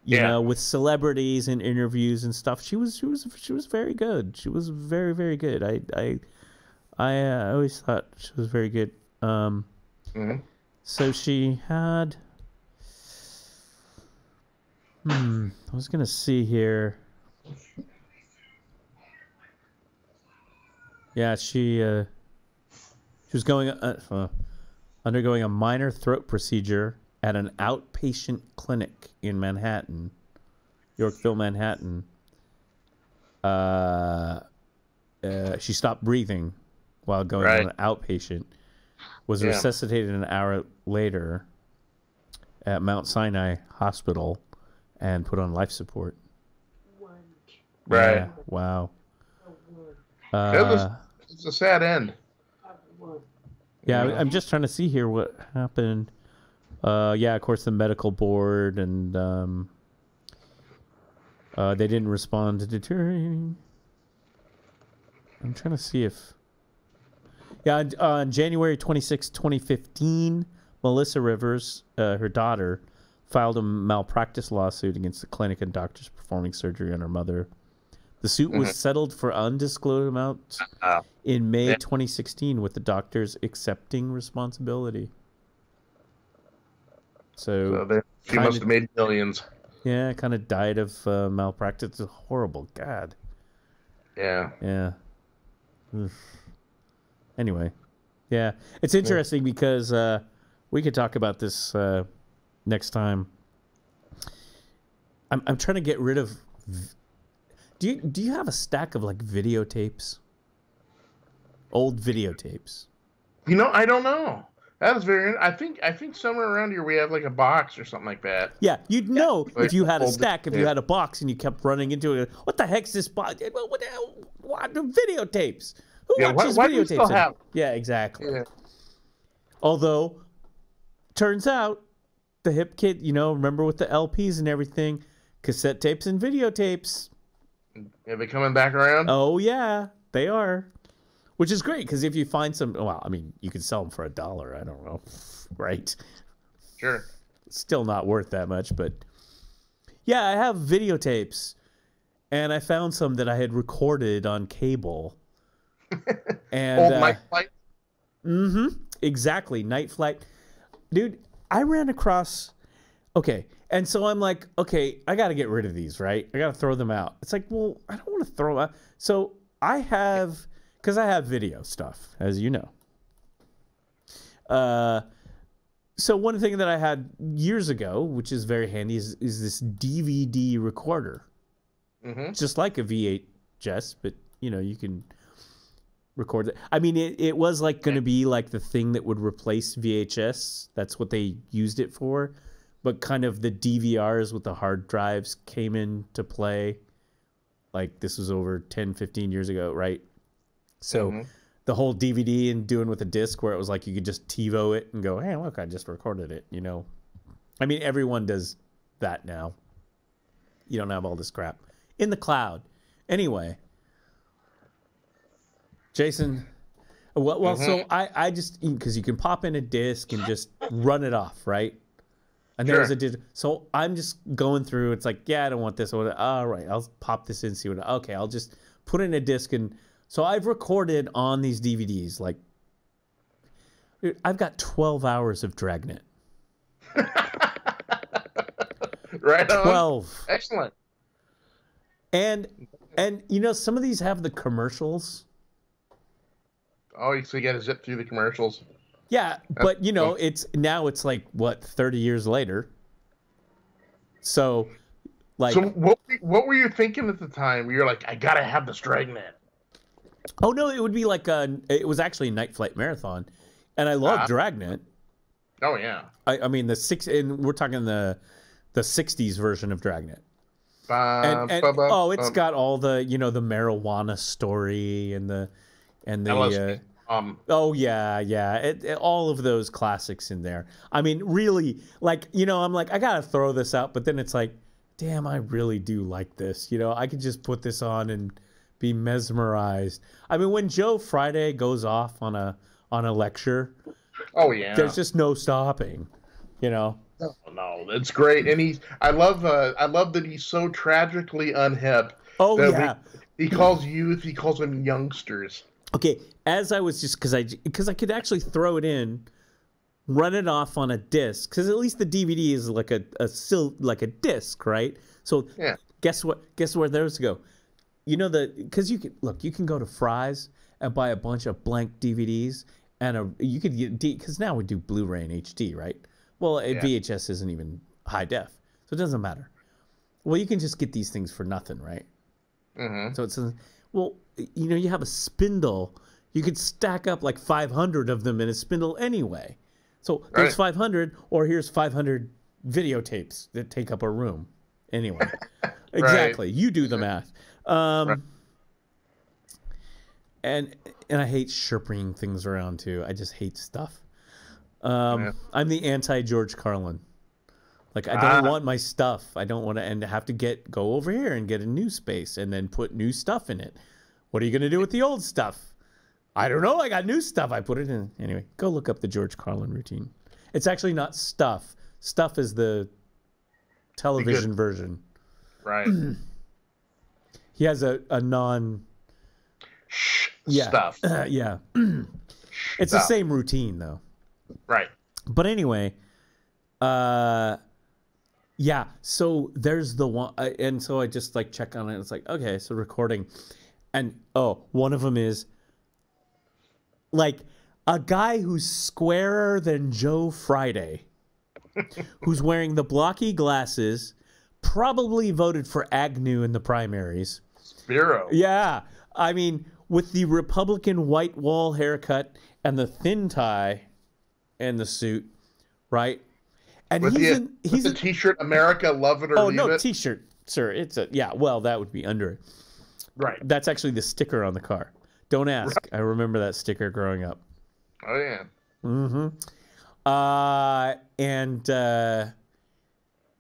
You know, with celebrities and interviews and stuff, she was very good. She was very, very good. I always thought she was very good. So she had. I was gonna see here. Yeah, she was undergoing a minor throat procedure at an outpatient clinic in Manhattan, Yorkville, Manhattan. She stopped breathing while going on an outpatient, was resuscitated an hour later at Mount Sinai Hospital and put on life support. Right. Yeah, wow. It's a sad end. Yeah, I'm just trying to see here what happened. Yeah, of course, the medical board, and they didn't respond to deteriorating. I'm trying to see if... Yeah, on January 26, 2015, Melissa Rivers, her daughter, filed a malpractice lawsuit against the clinic and doctors performing surgery on her mother. The suit was settled for undisclosed amounts in May 2016, with the doctors accepting responsibility. So she must have made millions. Yeah, kind of died of malpractice. It's horrible. God. Yeah. Yeah. Anyway, yeah, it's interesting because we could talk about this next time. I'm trying to get rid of. Do you have a stack of like videotapes? Old videotapes. You know, I don't know. That is very. I think somewhere around here we have like a box or something like that. Yeah, you'd know if you had a stack, if you had a box, and you kept running into it. What the heck's this box? What the hell? What videotapes? Who watches why videotapes? do you still have? Yeah, exactly. Yeah. Although, turns out, the hip kid, remember with the LPs and everything, cassette tapes and videotapes. Are they coming back around? Oh yeah, they are. Which is great, because if you find some, well, I mean, you can sell them for $1. I don't know, right? Sure. It's still not worth that much, but yeah, I have videotapes, and I found some that I had recorded on cable. And Old Night Flight. Exactly, Night Flight, dude. I ran across. Okay, and so I'm like, okay, I got to get rid of these, right? I got to throw them out. It's like, well, I don't want to throw them out. So I have. Because I have video stuff, as you know. So one thing that I had years ago, which is very handy, is this DVD recorder. It's just like a VHS, but, you can record it. I mean, it was like going to be like the thing that would replace VHS. That's what they used it for. But kind of the DVRs with the hard drives came into play. Like this was over 10, 15 years ago, right? So the whole DVD and doing with a disc where it was like you could just TiVo it and go, hey, look, I just recorded it, I mean, everyone does that now. You don't have all this crap in the cloud. Anyway, Jason, well, so I just, because you can pop in a disc and just run it off, right? And there's a digital. So I'm just going through. It's like, yeah, I don't want this. All right, I'll pop this in, see what. Okay, I'll just put in a disc and. So I've recorded on these DVDs, like, dude, I've got 12 hours of Dragnet. Right on. 12. Excellent. And some of these have the commercials. Oh, so you got to zip through the commercials. Yeah, but it's like what, 30 years later. So, like. So what were you thinking at the time? You're like, I gotta have this Dragnet. Oh no, it would be like it was actually a Night Flight Marathon, and I love Dragnet. Oh yeah. I mean and we're talking the 60s version of Dragnet. It's got all the the marijuana story and the LSD. Oh yeah, all of those classics in there. I mean, really, like I'm like I gotta throw this out, but then it's like, damn, I really do like this. I could just put this on and be mesmerized. I mean, when Joe Friday goes off on a lecture, oh yeah, there's just no stopping. No, it's great, and I love that he's so tragically unhip. Oh yeah, he calls them youngsters. Okay, as I was just because I could actually throw it in, run it off on a disc, because at least the DVD is like a disc, right? So yeah. Guess what? Guess where those go? Because you can go to Fry's and buy a bunch of blank DVDs, and you could get because now we do Blu-ray and HD, right? Well, VHS isn't even high def, so it doesn't matter. Well, you can just get these things for nothing, right? So it says, well, you have a spindle, you could stack up like 500 of them in a spindle anyway. So there's 500, or here's 500 videotapes that take up a room. Anyway, exactly. You do the math. and I hate chirping things around too. I just hate stuff. I'm the anti George Carlin. Like, I don't want my stuff. I don't want to and have to go over here and get a new space and then put new stuff in it. What are you going to do with the old stuff? I don't know. I got new stuff. I put it in. Anyway, go look up the George Carlin routine. It's actually not stuff. Stuff is the television version. Right. He has a non... stuff. Yeah. It's the same routine, though. Right. But anyway, yeah, so there's the one, and so I just like check on it. It's like, okay, so recording, and one of them is like a guy who's squarer than Joe Friday, who's wearing the blocky glasses, probably voted for Agnew in the primaries. Spiro. Yeah, I mean, with the Republican white wall haircut and the thin tie and the suit, right? And with he's the T-shirt, America, love it or leave it. Oh, no, T-shirt, sir. Well, that would be under it. Right. That's actually the sticker on the car. Don't ask. Right. I remember that sticker growing up. Oh, yeah. Mm-hmm.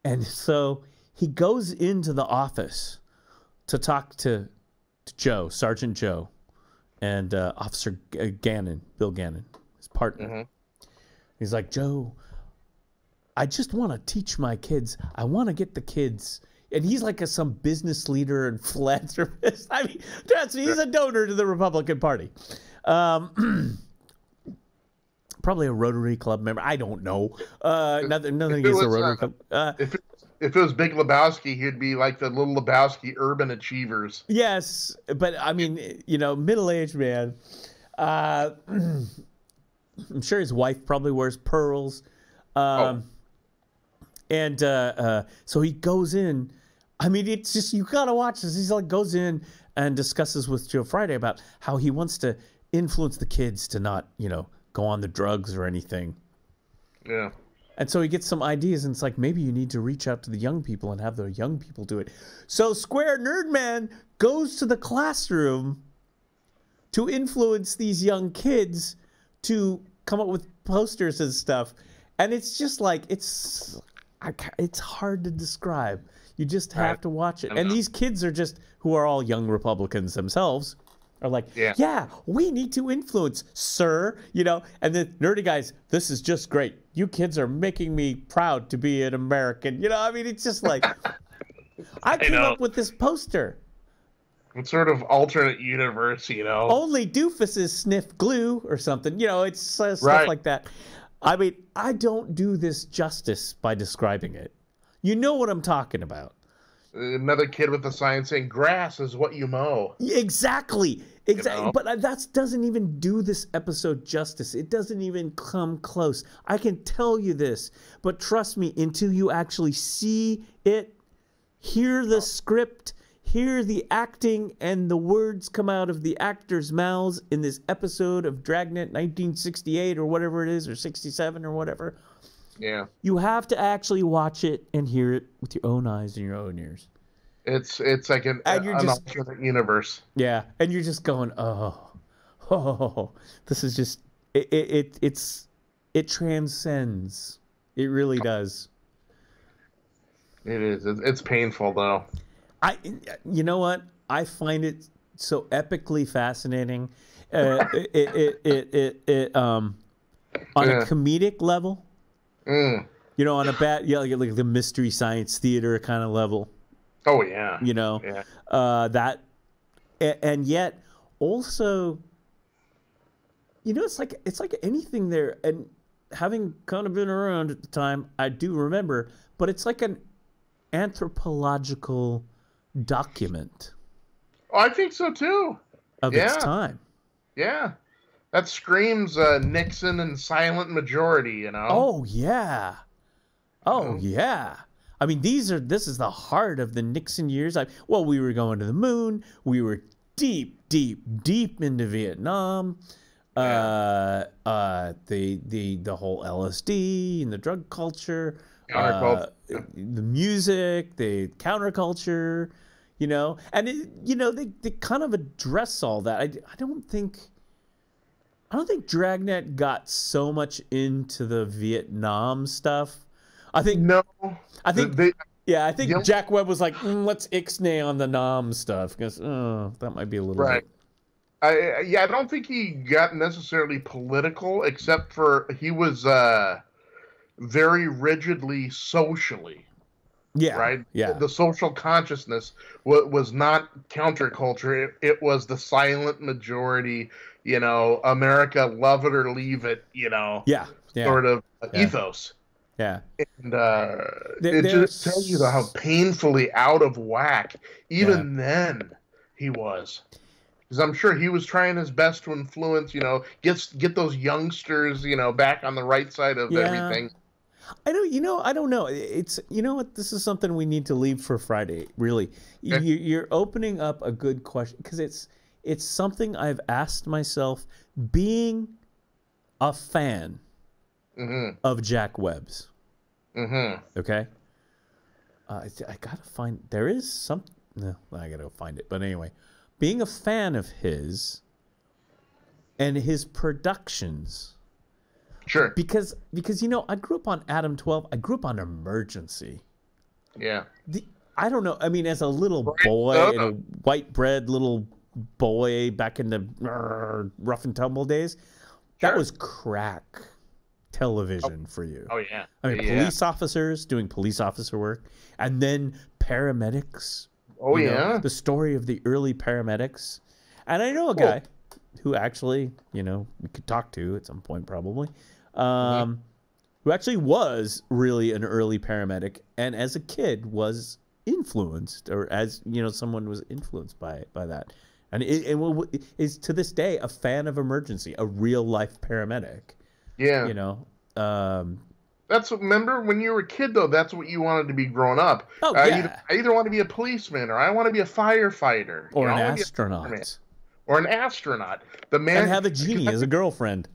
And so he goes into the office to talk to Joe, Sergeant Joe, and Officer Gannon, Bill Gannon, his partner. Mm-hmm. He's like, Joe, I just want to teach my kids. I want to get the kids. And he's like some business leader and philanthropist. I mean, he's a donor to the Republican Party. Probably a Rotary Club member. I don't know. Nothing against the Rotary Club. If it was Big Lebowski, he'd be like the little Lebowski urban achievers. Yes, but I mean, middle-aged man. I'm sure his wife probably wears pearls. And so he goes in. I mean, it's just, you gotta watch this. He's like, goes in and discusses with Joe Friday about how he wants to influence the kids to not, go on the drugs or anything. Yeah. And so he gets some ideas, and it's like, maybe you need to reach out to the young people and have the young people do it. So Square Nerd Man goes to the classroom to influence these young kids to come up with posters and stuff. And it's just like, it's hard to describe. You just have to watch it. And these kids are who are all young Republicans themselves, are like, yeah, we need to influence, sir. And the nerdy guys, this is just great. You kids are making me proud to be an American. I mean, it's just like, I came up with this poster. It's sort of alternate universe, Only doofuses sniff glue or something. It's stuff like that. I mean, I don't do this justice by describing it. You know what I'm talking about. Another kid with a sign saying, grass is what you mow. Exactly. But that doesn't even do this episode justice. It doesn't even come close. I can tell you this, but trust me, until you actually see it, hear the script, hear the acting, and the words come out of the actors' mouths in this episode of Dragnet 1968 or whatever it is, or 67 or whatever. Yeah. You have to actually watch it and hear it with your own eyes and your own ears. It's like an alternate universe. Yeah, and you're just going, oh, this is just it transcends. It really does. It is. It's painful though. You know what? I find it so epically fascinating. On a comedic level. On a like the Mystery Science Theater kind of level. Oh yeah. That, and yet also, it's like anything there. And having kind of been around at the time, I do remember. But it's like an anthropological document. Oh, I think so too. Of its time. Yeah. That screams Nixon and silent majority, Oh, yeah. Oh, yeah. I mean, this is the heart of the Nixon years. We were going to the moon. We were deep, deep, deep into Vietnam. The whole LSD and the drug culture. The music, the counterculture. you know, and they kind of address all that. I don't think Dragnet got so much into the Vietnam stuff. I think I think Jack Webb was like, let's ixnay on the Nam stuff because that might be a little bit. I don't think he got necessarily political, except for he was very rigidly socially. Yeah. Right. Yeah. The social consciousness was not counterculture. It was the silent majority. You know, America, love it or leave it. You know. Yeah. Sort of ethos. Yeah. And it just tells you how painfully out of whack even then he was. Because I'm sure he was trying his best to influence, you know, get those youngsters, you know, back on the right side of everything. I don't know. It's, you know what, this is something we need to leave for Friday, really. Okay. You're opening up a good question, because it's something I've asked myself, being a fan of Jack Webb's. Okay? I gotta find, there is some, no, I gotta find it. But anyway, being a fan of his and his productions. Sure. Because you know, I grew up on Adam 12. I grew up on Emergency. Yeah. I don't know. I mean, as a little boy, in a white bread little boy back in the rough and tumble days, that was crack television for you. Oh, yeah. I mean, police officers doing police officer work, and then paramedics. Oh, yeah. The story of the early paramedics. And I know a guy who actually, you know, we could talk to at some point probably, who actually was really an early paramedic, and as a kid was influenced, or as, you know, someone was influenced by that. And it is to this day a fan of Emergency, a real life paramedic. Yeah. You know, remember when you were a kid, though, that's what you wanted to be growing up. Oh, yeah. I either want to be a policeman, or I want to be a firefighter. Or an astronaut. Or an astronaut. The man, and have a genie as a girlfriend.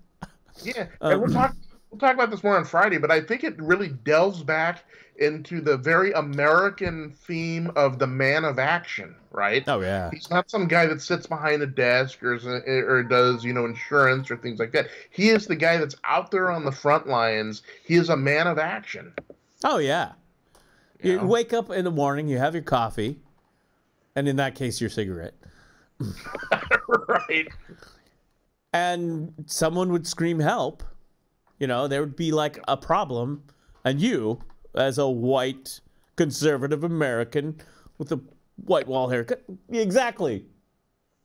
Yeah. And we'll talk about this more on Friday, but I think it really delves back into the very American theme of the man of action, right? Oh, yeah. He's not some guy that sits behind a desk or does, you know, insurance or things like that. He is the guy that's out there on the front lines. He is a man of action. Oh, yeah. You wake up in the morning, you have your coffee, and in that case, your cigarette. Right. And someone would scream help. You know, there would be like a problem, and you, as a white conservative American with a white wall haircut, exactly.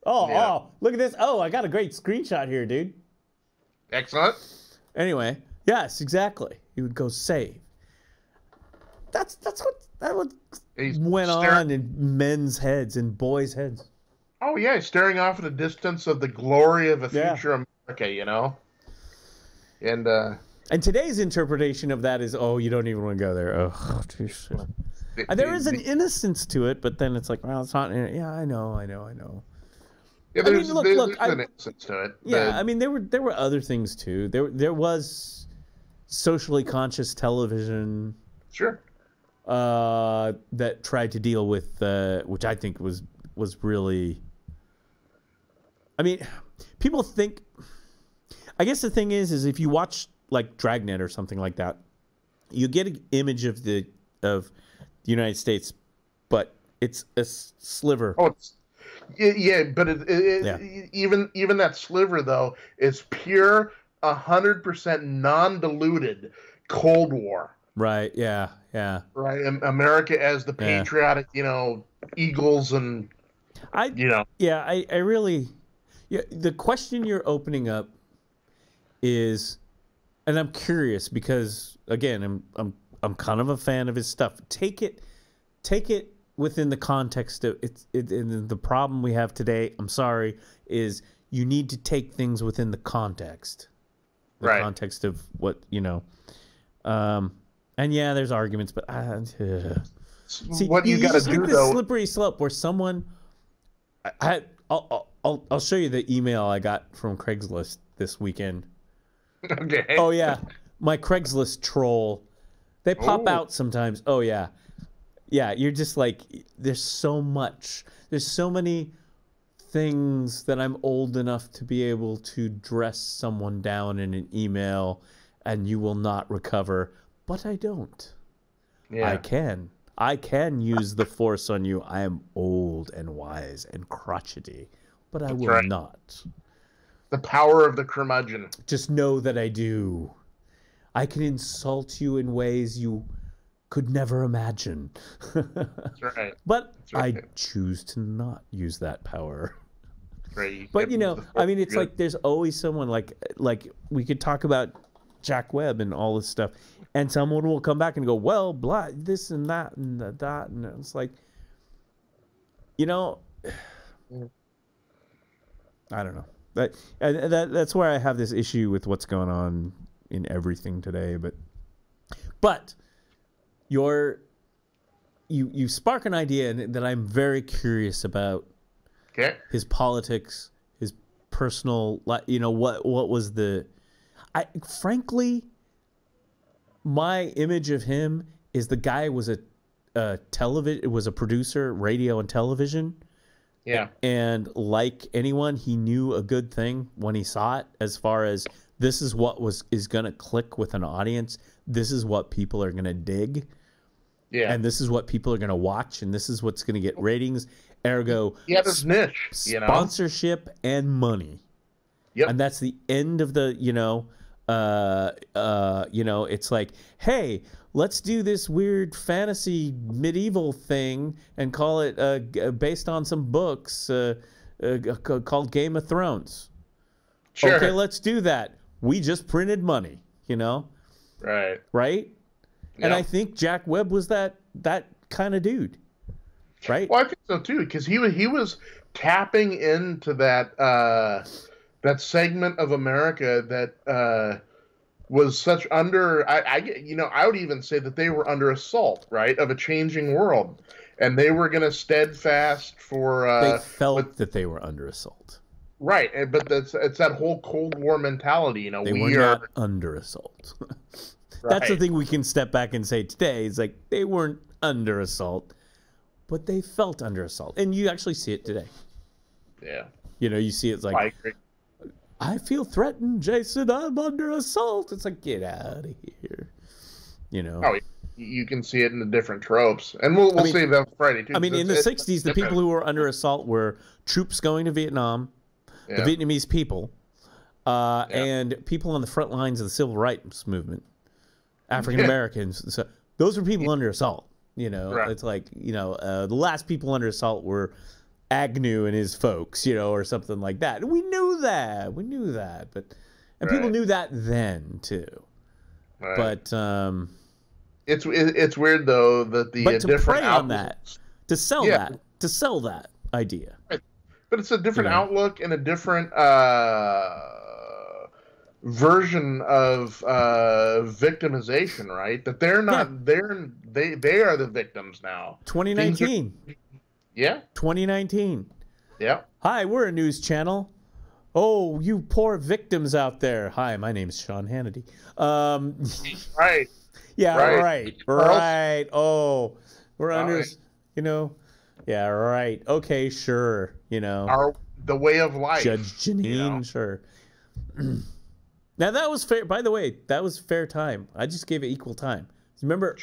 Oh, look at this. Oh, I got a great screenshot here, dude. Excellent. Anyway, yes, exactly. He would go save. That went on in men's heads and boys' heads. Oh, yeah, staring off at a distance of the glory of a future America, you know? And today's interpretation of that is, oh, you don't even want to go there. Oh, geez. There is an innocence to it, but then it's like, well, it's not. Yeah, I know. Yeah, there's an innocence to it. Yeah, I mean, there were other things too. There was socially conscious television. Sure. That tried to deal with, which I think was really. I mean, people think. I guess the thing is if you watch like Dragnet or something like that, you get an image of the United States, but it's a sliver. Oh, but even that sliver though is pure 100% non-diluted Cold War. Right. Yeah. Right. America as the patriotic, you know, eagles and I really. Yeah, the question you're opening up is, and I'm curious because again, I'm kind of a fan of his stuff. Take it within the context of and the problem we have today. I'm sorry, is you need to take things within the context, context of what you know. And yeah, there's arguments, but see, what you got to do though, slippery slope where someone, I'll show you the email I got from Craigslist this weekend. Okay. Oh yeah, my Craigslist troll. They pop out sometimes. Oh yeah, Yeah, you're just like, there's so much. There's so many things that I'm old enough to be able to dress someone down in an email and you will not recover, but I don't. Yeah. I can use the force on you. I am old and wise and crotchety, but I will not. The power of the curmudgeon. Just know that I do. I can insult you in ways you could never imagine. That's right. But That's right. I choose to not use that power. Right. But, you know, I mean, it's like there's always someone like we could talk about Jack Webb and all this stuff, and someone will come back and go, well, blah, this and that and that. And it's like, you know, I don't know. That's where I have this issue with what's going on in everything today. But you spark an idea that I'm very curious about. Okay. His politics, his personal, you know, what was frankly, my image of him is the guy was a producer, radio and television. Yeah. And like anyone, he knew a good thing when he saw it, as far as this is what is going to click with an audience. This is what people are going to dig. Yeah. And this is what people are going to watch. And this is what's going to get ratings. Ergo, this niche, sponsorship and money. Yep. And that's the end of the, it's like, hey, let's do this weird fantasy medieval thing and call it based on some books called Game of Thrones. Sure. Okay, let's do that. We just printed money, Right. Right? Yep. And I think Jack Webb was that kind of dude. Right? Well, I think so too, because he was tapping into that segment of America that was such under. I would even say that they were under assault, right, of a changing world, and they were going to steadfast for. They felt that they were under assault. Right, but it's that whole Cold War mentality. They were not under assault. That's the thing we can step back and say today. Is like they weren't under assault. But they felt under assault. And you actually see it today. Yeah. You see it's like, I feel threatened, Jason. I'm under assault. It's like, get out of here. Oh, you can see it in the different tropes. And we'll save that for Friday, too. I mean, in the 60s, the people who were under assault were troops going to Vietnam, the Vietnamese people, and people on the front lines of the civil rights movement, African Americans. So those were people under assault. It's like, the last people under assault were Agnew and his folks, or something like that. And we knew that. And people knew that then too. Right. But it's weird though that the but to prey on that, to sell that idea. Right. But it's a different outlook and a different version of victimization, right? That they're not they are the victims now. 2019. 2019. Yeah. Hi, we're a news channel. Oh, you poor victims out there. Hi, my name's Sean Hannity. Right. Yeah, right. Oh, we're under, yeah, right. Okay, sure, the way of life. Judge Janine, sure. Now, that was fair. By the way, that was fair time. I just gave it equal time. Remember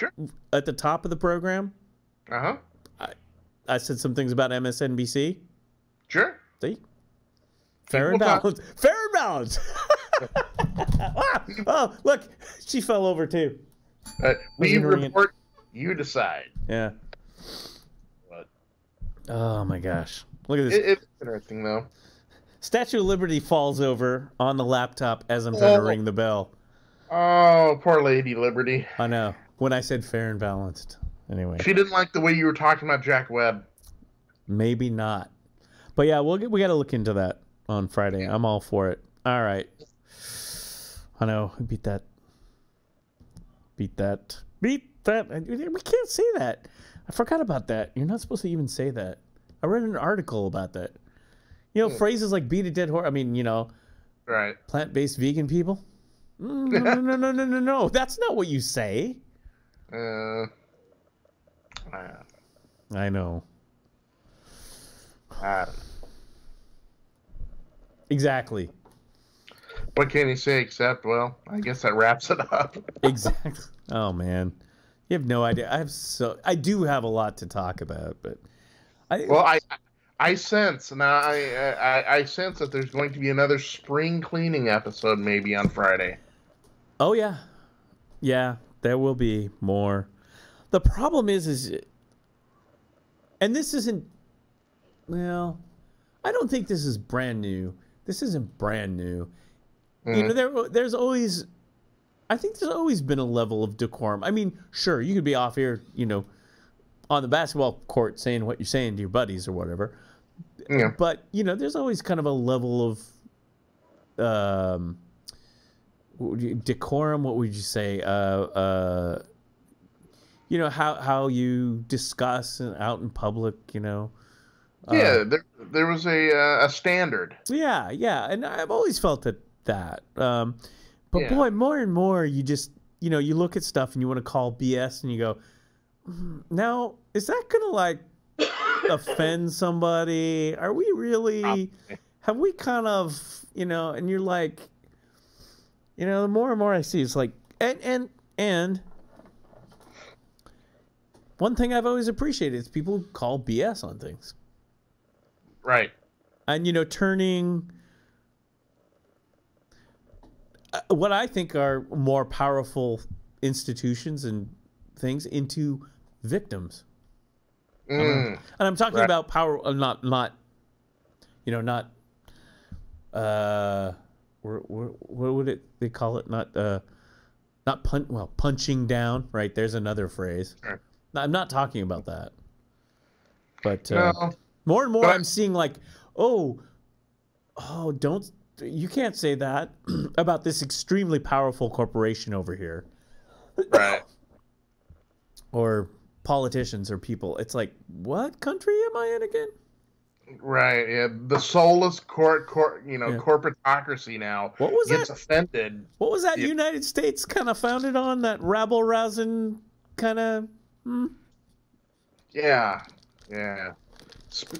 at the top of the program? Uh-huh. I said some things about MSNBC. Sure. See? Fair and balanced. Fair and balanced. Oh, look. She fell over, too. We report, you decide. Yeah. But, oh, my gosh. Look at this. It's interesting, though. Statue of Liberty falls over on the laptop as I'm trying to ring the bell. Oh, poor Lady Liberty. I know. When I said fair and balanced. Anyway. She didn't like the way you were talking about Jack Webb. Maybe not. But yeah, we got to look into that on Friday. Yeah. I'm all for it. All right. I know. Beat that. We can't say that. I forgot about that. You're not supposed to even say that. I read an article about that. Phrases like beat a dead horse. I mean, right. Plant-based vegan people. No. That's not what you say. I know. Uh, Exactly. what can you say except, well, I guess that wraps it up. Exactly. Oh man, you have no idea. I do have a lot to talk about, but I sense now. I sense that there's going to be another spring cleaning episode maybe on Friday. Oh yeah, there will be more. The problem is, and this isn't. Well, I don't think this is brand new. This isn't brand new. You know, there's always. I think there's always been a level of decorum. I mean, sure, you could be off here, you know, on the basketball court saying what you're saying to your buddies or whatever. Yeah. But, you know, there's always kind of a level of decorum. What would you say? You know, how you discuss out in public, you know. Yeah, there was a standard. Yeah, and I've always felt that. But boy, more and more, you just, you know, you look at stuff and you want to call BS and you go, now, is that going to like offend somebody? Are we really, have we kind of, you know, and you're like, you know, the more and more I see, it's like, and one thing I've always appreciated is people call BS on things. Right. And, you know, turning what I think are more powerful institutions and things into victims. And I'm talking about power, not, you know, not, what would they call it? Not punching down, right? There's another phrase. Sure. I'm not talking about that. But No. more and more I'm seeing like, you can't say that about this extremely powerful corporation over here. Right. Or politicians or people. It's like, what country am I in again? Right. Yeah. The soulless corporatocracy now What was gets that? offended. What was that United States kind of founded on? That rabble-rousing kind of... Yeah. Yeah.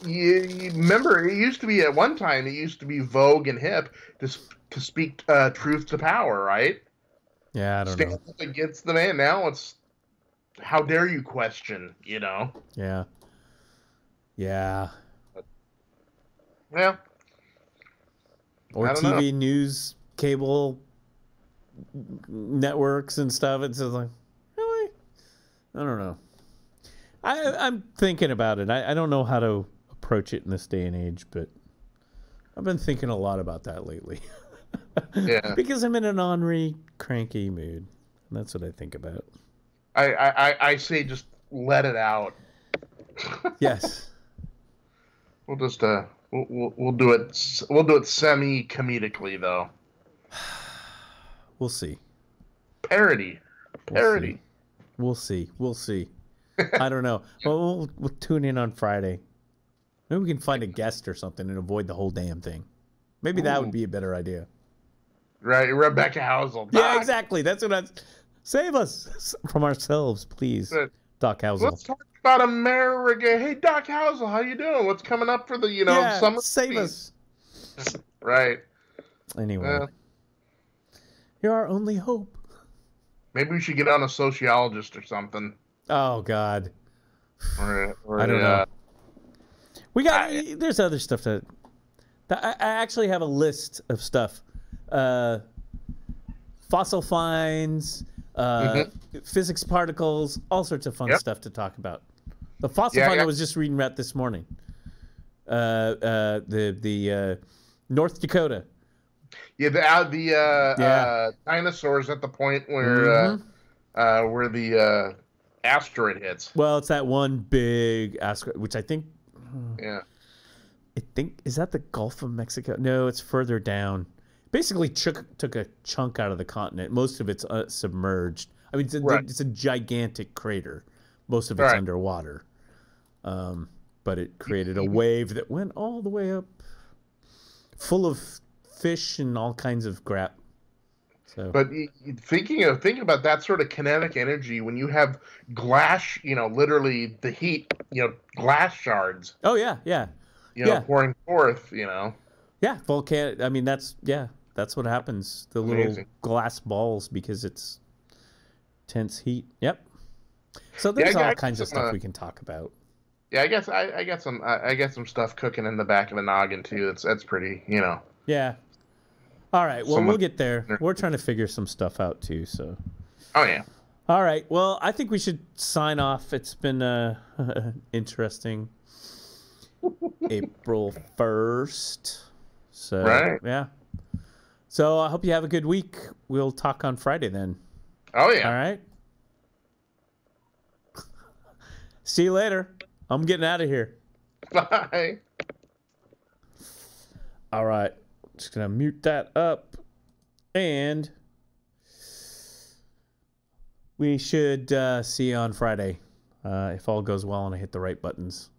You remember, it used to be, at one time, it used to be vogue and hip to speak truth to power, right? Yeah, I don't know. Stand up against the man. Now it's, how dare you question, you know? Yeah. Yeah. Yeah. Or TV news, cable networks and stuff. It's just like, really? I don't know. I'm thinking about it. I don't know how to approach it in this day and age, but I've been thinking a lot about that lately. Yeah. Because I'm in an ornery, cranky mood. And that's what I think about. I say just let it out. Yes. We'll just we'll do it semi comedically though. We'll see. Parody. We'll see. I don't know. Well, we'll tune in on Friday. Maybe we can find a guest or something and avoid the whole damn thing. Maybe that would be a better idea. Right, Rebecca Housel. Yeah, exactly. That's what save us from ourselves, please, Doc Housel. Let's talk about America. Hey, Doc Housel, how you doing? What's coming up for the summer? Save us. Right. Anyway, you're our only hope. Maybe we should get on a sociologist or something. Oh God. Or I don't know. We got. There's other stuff that I actually have a list of stuff. Fossil finds, physics particles, all sorts of fun stuff to talk about. The fossil find I was just reading about this morning. The North Dakota. Yeah, the dinosaurs at the point where the asteroid hits. Well, it's that one big asteroid, which I think. Is that the Gulf of Mexico? No, it's further down. Basically, took a chunk out of the continent. Most of it's submerged. I mean, it's a gigantic crater. Most of it's underwater. But it created a wave that went all the way up, full of fish and all kinds of crap. So, but thinking about that sort of kinetic energy, when you have glass, literally the heat, glass shards. Oh yeah, yeah, pouring forth. Yeah, volcanic. I mean, that's what happens. The amazing. little glass balls because it's intense heat. Yep. So there's all kinds of stuff we can talk about. Yeah, I guess I got some stuff cooking in the back of the noggin too. That's pretty, Yeah. All right. Well, we'll get there. We're trying to figure some stuff out too. So. Oh yeah. All right. Well, I think we should sign off. It's been interesting. April 1st. So right. Yeah. So I hope you have a good week. We'll talk on Friday then. Oh yeah. All right. See you later. I'm getting out of here. Bye. All right. Just going to mute that up. And we should see you on Friday. If all goes well and I hit the right buttons.